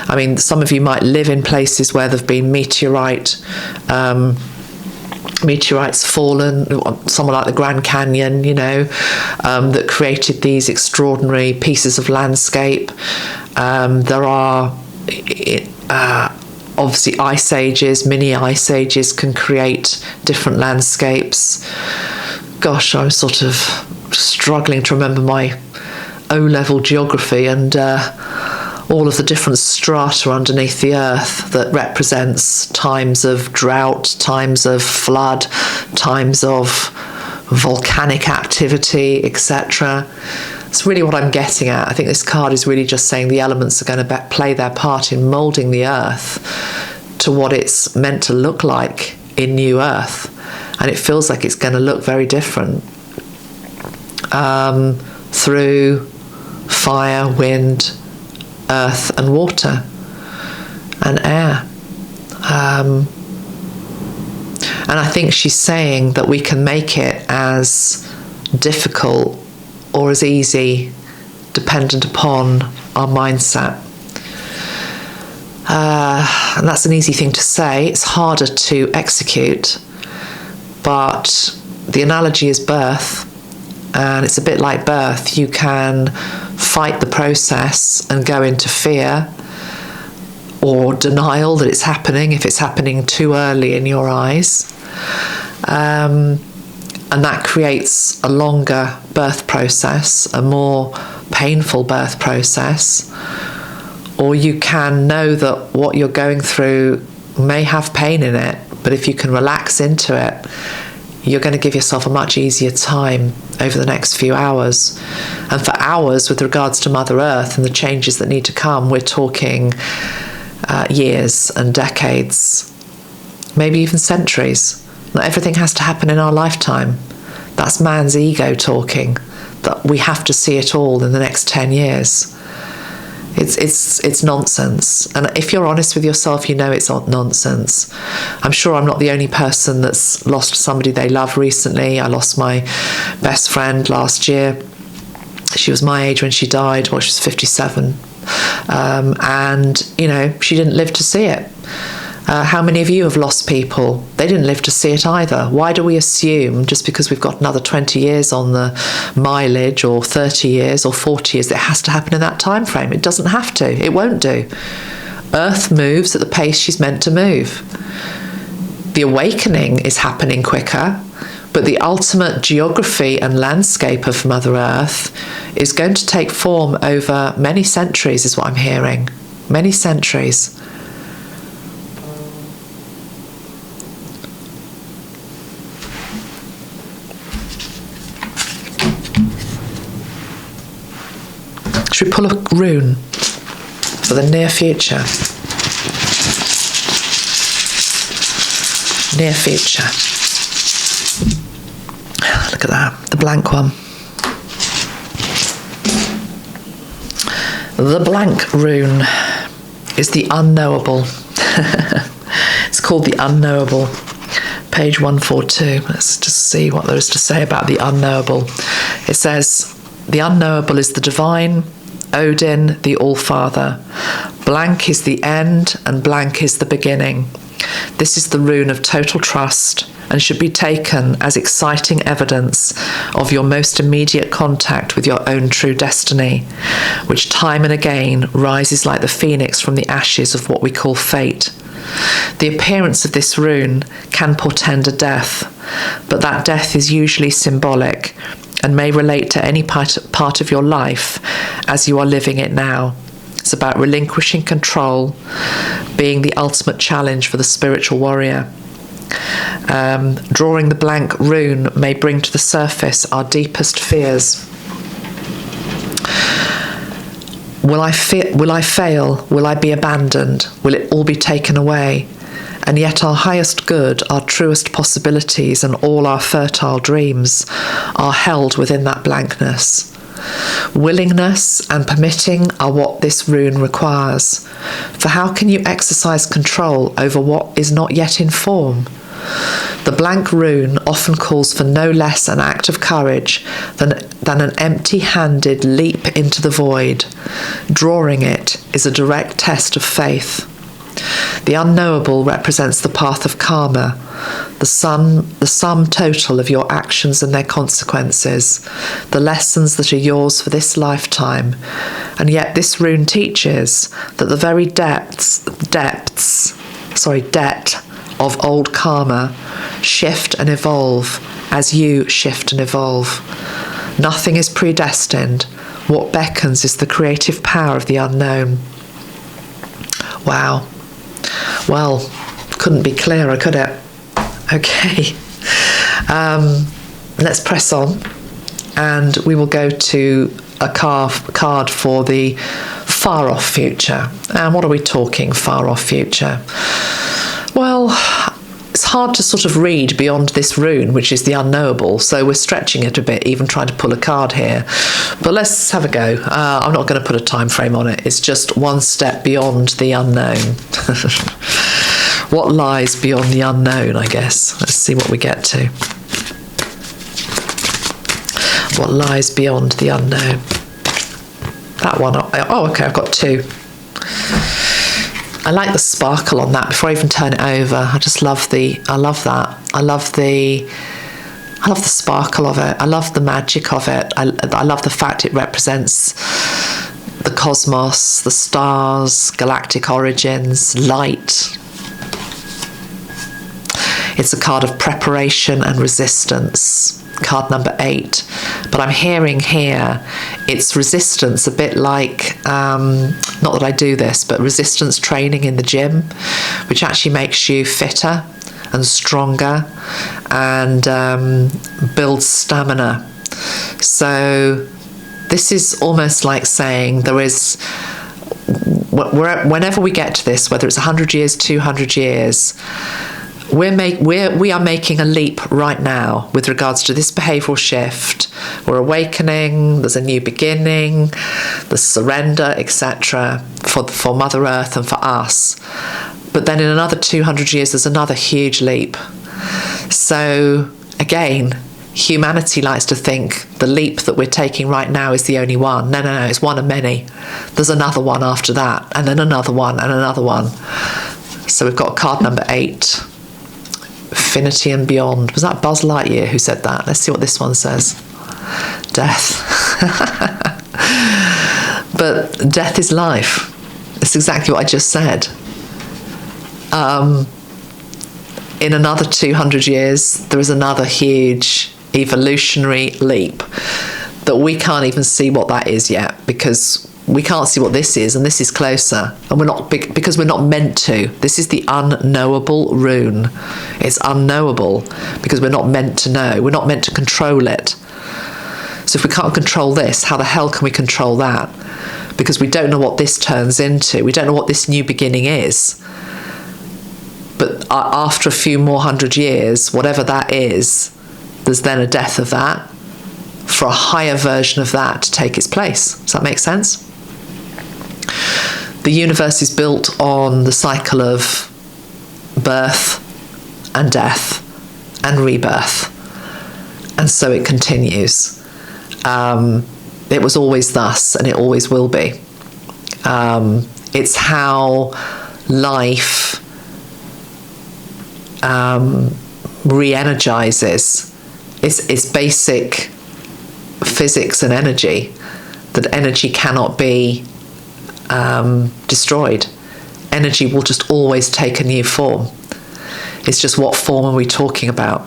I mean, some of you might live in places where there have been meteorites fallen, somewhere like the Grand Canyon, that created these extraordinary pieces of landscape. There are obviously ice ages, mini ice ages can create different landscapes. Gosh, I'm sort of struggling to remember my O-level geography and all of the different strata underneath the earth that represents times of drought, times of flood, times of volcanic activity, etc. It's really what I'm getting at. I think this card is really just saying the elements are going to play their part in moulding the earth to what it's meant to look like in New Earth. And it feels like it's going to look very different through fire, wind, earth and water and air. And I think she's saying that we can make it as difficult or as easy, dependent upon our mindset. And that's an easy thing to say. It's harder to execute. But the analogy is birth. And it's a bit like birth. You can fight the process and go into fear or denial that it's happening if it's happening too early in your eyes. And that creates a longer birth process, a more painful birth process. Or you can know that what you're going through may have pain in it, but if you can relax into it, you're going to give yourself a much easier time over the next few hours. And for hours, with regards to Mother Earth and the changes that need to come, we're talking years and decades, maybe even centuries. Not everything has to happen in our lifetime. That's man's ego talking, that we have to see it all in the next 10 years. It's nonsense. And if you're honest with yourself, you know it's nonsense. I'm sure I'm not the only person that's lost somebody they love recently. I lost my best friend last year. She was my age when she died. Well, she was 57. And, she didn't live to see it. How many of you have lost people? They didn't live to see it either. Why do we assume just because we've got another 20 years on the mileage or 30 years or 40 years, it has to happen in that time frame? It doesn't have to. It won't do. Earth moves at the pace she's meant to move. The awakening is happening quicker, but the ultimate geography and landscape of Mother Earth is going to take form over many centuries, is what I'm hearing. Many centuries. Should we pull a rune for the near future? Near future. Look at that, the blank one. The blank rune is the unknowable. It's called the unknowable. Page 142. Let's just see what there is to say about the unknowable. It says, the unknowable is the divine, Odin, the All-Father. Blank is the end and blank is the beginning. This is the rune of total trust and should be taken as exciting evidence of your most immediate contact with your own true destiny, which time and again rises like the phoenix from the ashes of what we call fate. The appearance of this rune can portend a death, but that death is usually symbolic and may relate to any part of your life as you are living it now. It's about relinquishing control, being the ultimate challenge for the spiritual warrior. Drawing the blank rune may bring to the surface our deepest fears. Will I fail? Will I be abandoned? Will it all be taken away? And yet our highest good, our truest possibilities, and all our fertile dreams are held within that blankness. Willingness and permitting are what this rune requires. For how can you exercise control over what is not yet in form? The blank rune often calls for no less an act of courage than an empty-handed leap into the void. Drawing it is a direct test of faith. The unknowable represents the path of karma, the sum total of your actions and their consequences, the lessons that are yours for this lifetime. And yet this rune teaches that the very debt of old karma shift and evolve as you shift and evolve. Nothing is predestined. What beckons is the creative power of the unknown. Wow. Well, couldn't be clearer, could it? Okay. Let's press on, and we will go to a card for the far off future. And what are we talking far off future? Well, it's hard to sort of read beyond this rune, which is the unknowable, so we're stretching it a bit, even trying to pull a card here. But let's have a go. I'm not going to put a time frame on it. It's just one step beyond the unknown. What lies beyond the unknown, I guess. Let's see what we get to. What lies beyond the unknown? That one. Oh, okay, I've got two. I like the sparkle on that before I even turn it over. I love that. I love the sparkle of it. I love the magic of it. I love the fact it represents the cosmos, the stars, galactic origins, light. It's a card of preparation and resistance. Card number 8. But I'm hearing here it's resistance, a bit like, not that I do this, but resistance training in the gym, which actually makes you fitter and stronger and builds stamina. So this is almost like saying there is, whenever we get to this, whether it's 100 years, 200 years, we are making a leap right now with regards to this behavioural shift. We're awakening, there's a new beginning, the surrender, etc. for Mother Earth and for us. But then in another 200 years, there's another huge leap. So again, humanity likes to think the leap that we're taking right now is the only one. No, it's one of many. There's another one after that, and then another one, and another one. So we've got card number 8. Infinity and beyond. Was that Buzz Lightyear who said that? Let's see what this one says. Death. But death is life. It's exactly what I just said. In another 200 years, there is another huge evolutionary leap that we can't even see what that is yet, because we can't see what this is, and this is closer, and because we're not meant to. This is the unknowable rune. It's unknowable because we're not meant to know. We're not meant to control it. So if we can't control this, how the hell can we control that? Because we don't know what this turns into. We don't know what this new beginning is. But after a few more 100 years, whatever that is, there's then a death of that for a higher version of that to take its place. Does that make sense? The universe is built on the cycle of birth and death and rebirth, and so it continues. It was always thus, and it always will be. It's how life re-energizes. It's basic physics and energy, that energy cannot be destroyed. Energy will just always take a new form. It's just what form are we talking about?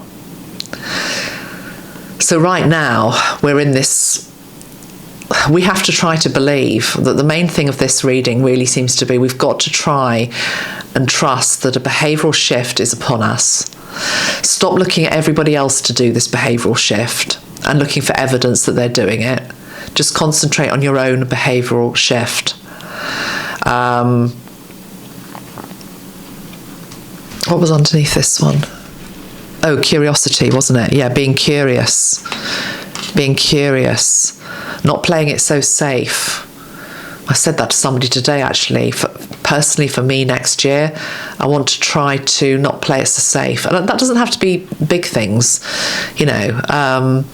So right now we're in this, we have to try to believe that the main thing of this reading really seems to be we've got to try and trust that a behavioural shift is upon us. Stop looking at everybody else to do this behavioural shift and looking for evidence that they're doing it. Just concentrate on your own behavioural shift. What was underneath this one? Oh, curiosity, wasn't it? Yeah, being curious. Being curious. Not playing it so safe. I said that to somebody today, actually. personally for me next year, I want to try to not play it so safe. And that doesn't have to be big things, you know.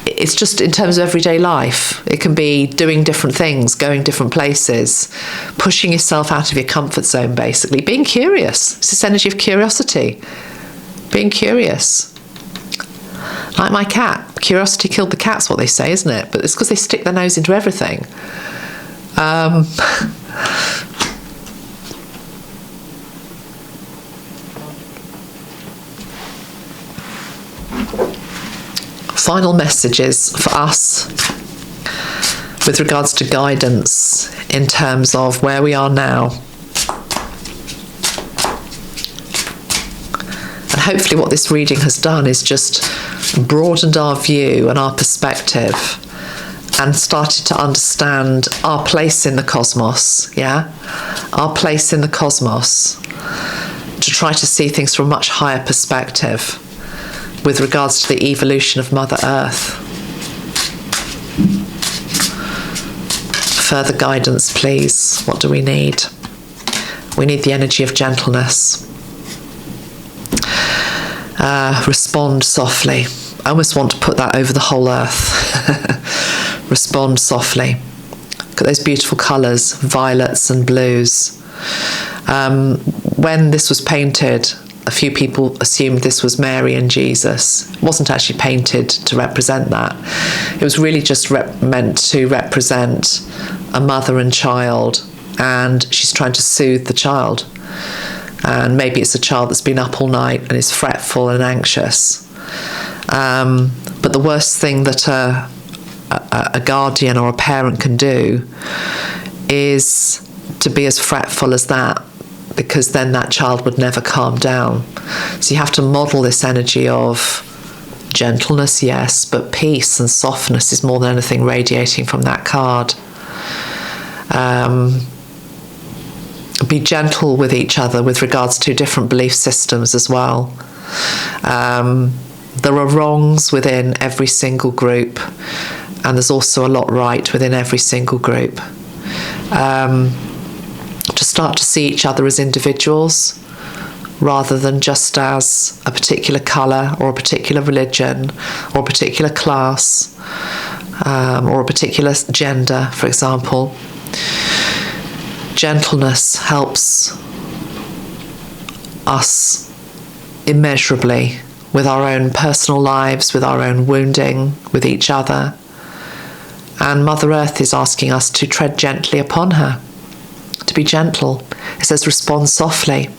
It's just in terms of everyday life. It can be doing different things, going different places, pushing yourself out of your comfort zone, basically. Being curious. It's this energy of curiosity. Being curious. Like my cat. Curiosity killed the cat's what they say, isn't it? But it's because they stick their nose into everything. Final messages for us with regards to guidance in terms of where we are now. And hopefully what this reading has done is just broadened our view and our perspective and started to understand our place in the cosmos, yeah? Our place in the cosmos, to try to see things from a much higher perspective with regards to the evolution of Mother Earth. Further guidance, please. What do we need? We need the energy of gentleness. Respond softly. I almost want to put that over the whole earth. Respond softly. Look at those beautiful colours, violets and blues. When this was painted, a few people assumed this was Mary and Jesus. It wasn't actually painted to represent that. It was really just meant to represent a mother and child, and she's trying to soothe the child. And maybe it's a child that's been up all night and is fretful and anxious. But the worst thing that a guardian or a parent can do is to be as fretful as that, because then that child would never calm down. So you have to model this energy of gentleness, yes, but peace and softness is more than anything radiating from that card. Be gentle with each other with regards to different belief systems as well. There are wrongs within every single group, and there's also a lot right within every single group. To start to see each other as individuals rather than just as a particular colour or a particular religion or a particular class or a particular gender, for example. Gentleness helps us immeasurably with our own personal lives, with our own wounding, with each other. And Mother Earth is asking us to tread gently upon her, to be gentle. It says respond softly.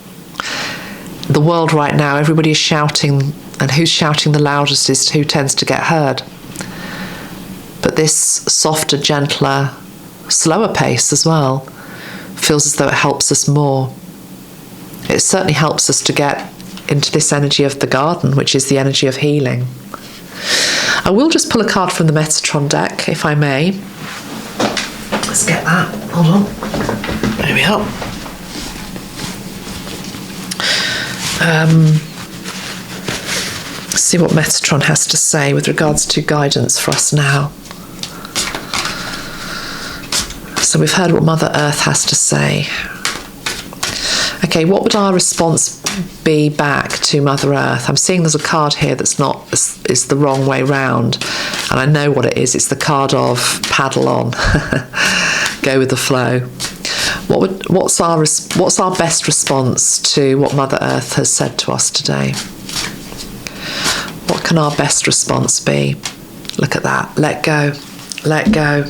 The world right now, everybody is shouting, and who's shouting the loudest is who tends to get heard. But this softer, gentler, slower pace as well feels as though it helps us more. It certainly helps us to get into this energy of the garden, which is the energy of healing. I will just pull a card from the Metatron deck, if I may. Let's get that. Hold on. There we are. See what Metatron has to say with regards to guidance for us now. So we've heard what Mother Earth has to say. Okay, what would our response be back to Mother Earth? I'm seeing there's a card here that's not, is the wrong way round, and I know what it is. It's the card of paddle on, go with the flow. What's our best response to what Mother Earth has said to us today? What can our best response be? Look at that. Let go. Let go.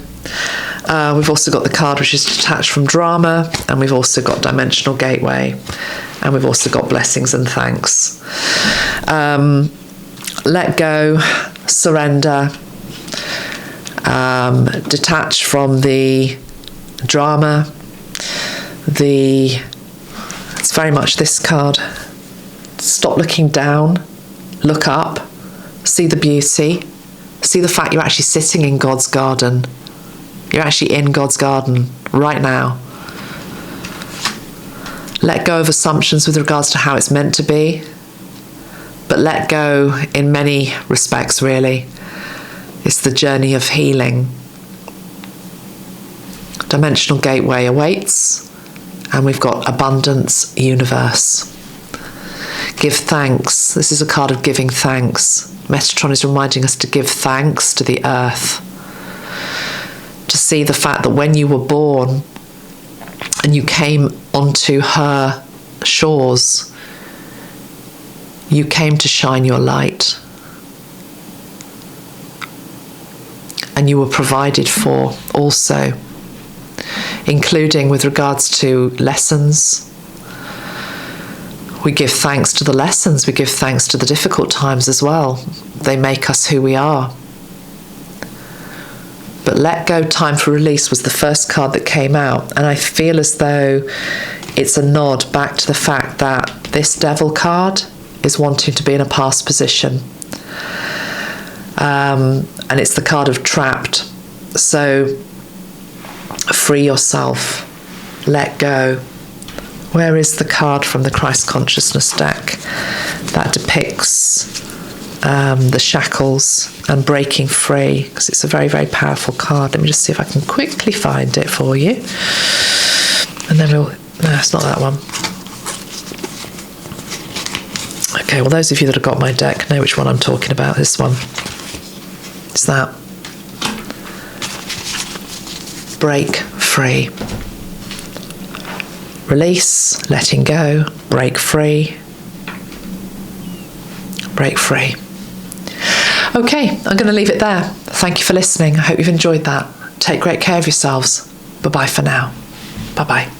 We've also got the card which is detached from drama, and we've also got dimensional gateway, and we've also got blessings and thanks. Let go, surrender, detach from the drama. It's very much this card. Stop looking down, look up, see the beauty, see the fact you're actually sitting in God's garden. You're actually in God's garden right now. Let go of assumptions with regards to how it's meant to be, but let go in many respects, really. It's the journey of healing. Dimensional gateway awaits, And we've got abundance, universe. Give thanks. This is a card of giving thanks. Metatron is reminding us to give thanks to the earth. To see the fact that when you were born and you came onto her shores, you came to shine your light. And you were provided for also, including with regards to lessons. We give thanks to the lessons, we give thanks to the difficult times as well. They make us who we are. But let go, time for release was the first card that came out, and I feel as though it's a nod back to the fact that this devil card is wanting to be in a past position. And it's the card of trapped. So free yourself, let go. Where is the card from the Christ Consciousness deck that depicts the shackles and breaking free? Because it's a very, very powerful card. Let me just see if I can quickly find it for you. And then no, it's not that one. Okay, well, those of you that have got my deck know which one I'm talking about. This one. It's that. Break free. Release, letting go, break free. Break free. Okay, I'm going to leave it there. Thank you for listening. I hope you've enjoyed that. Take great care of yourselves. Bye-bye for now. Bye-bye.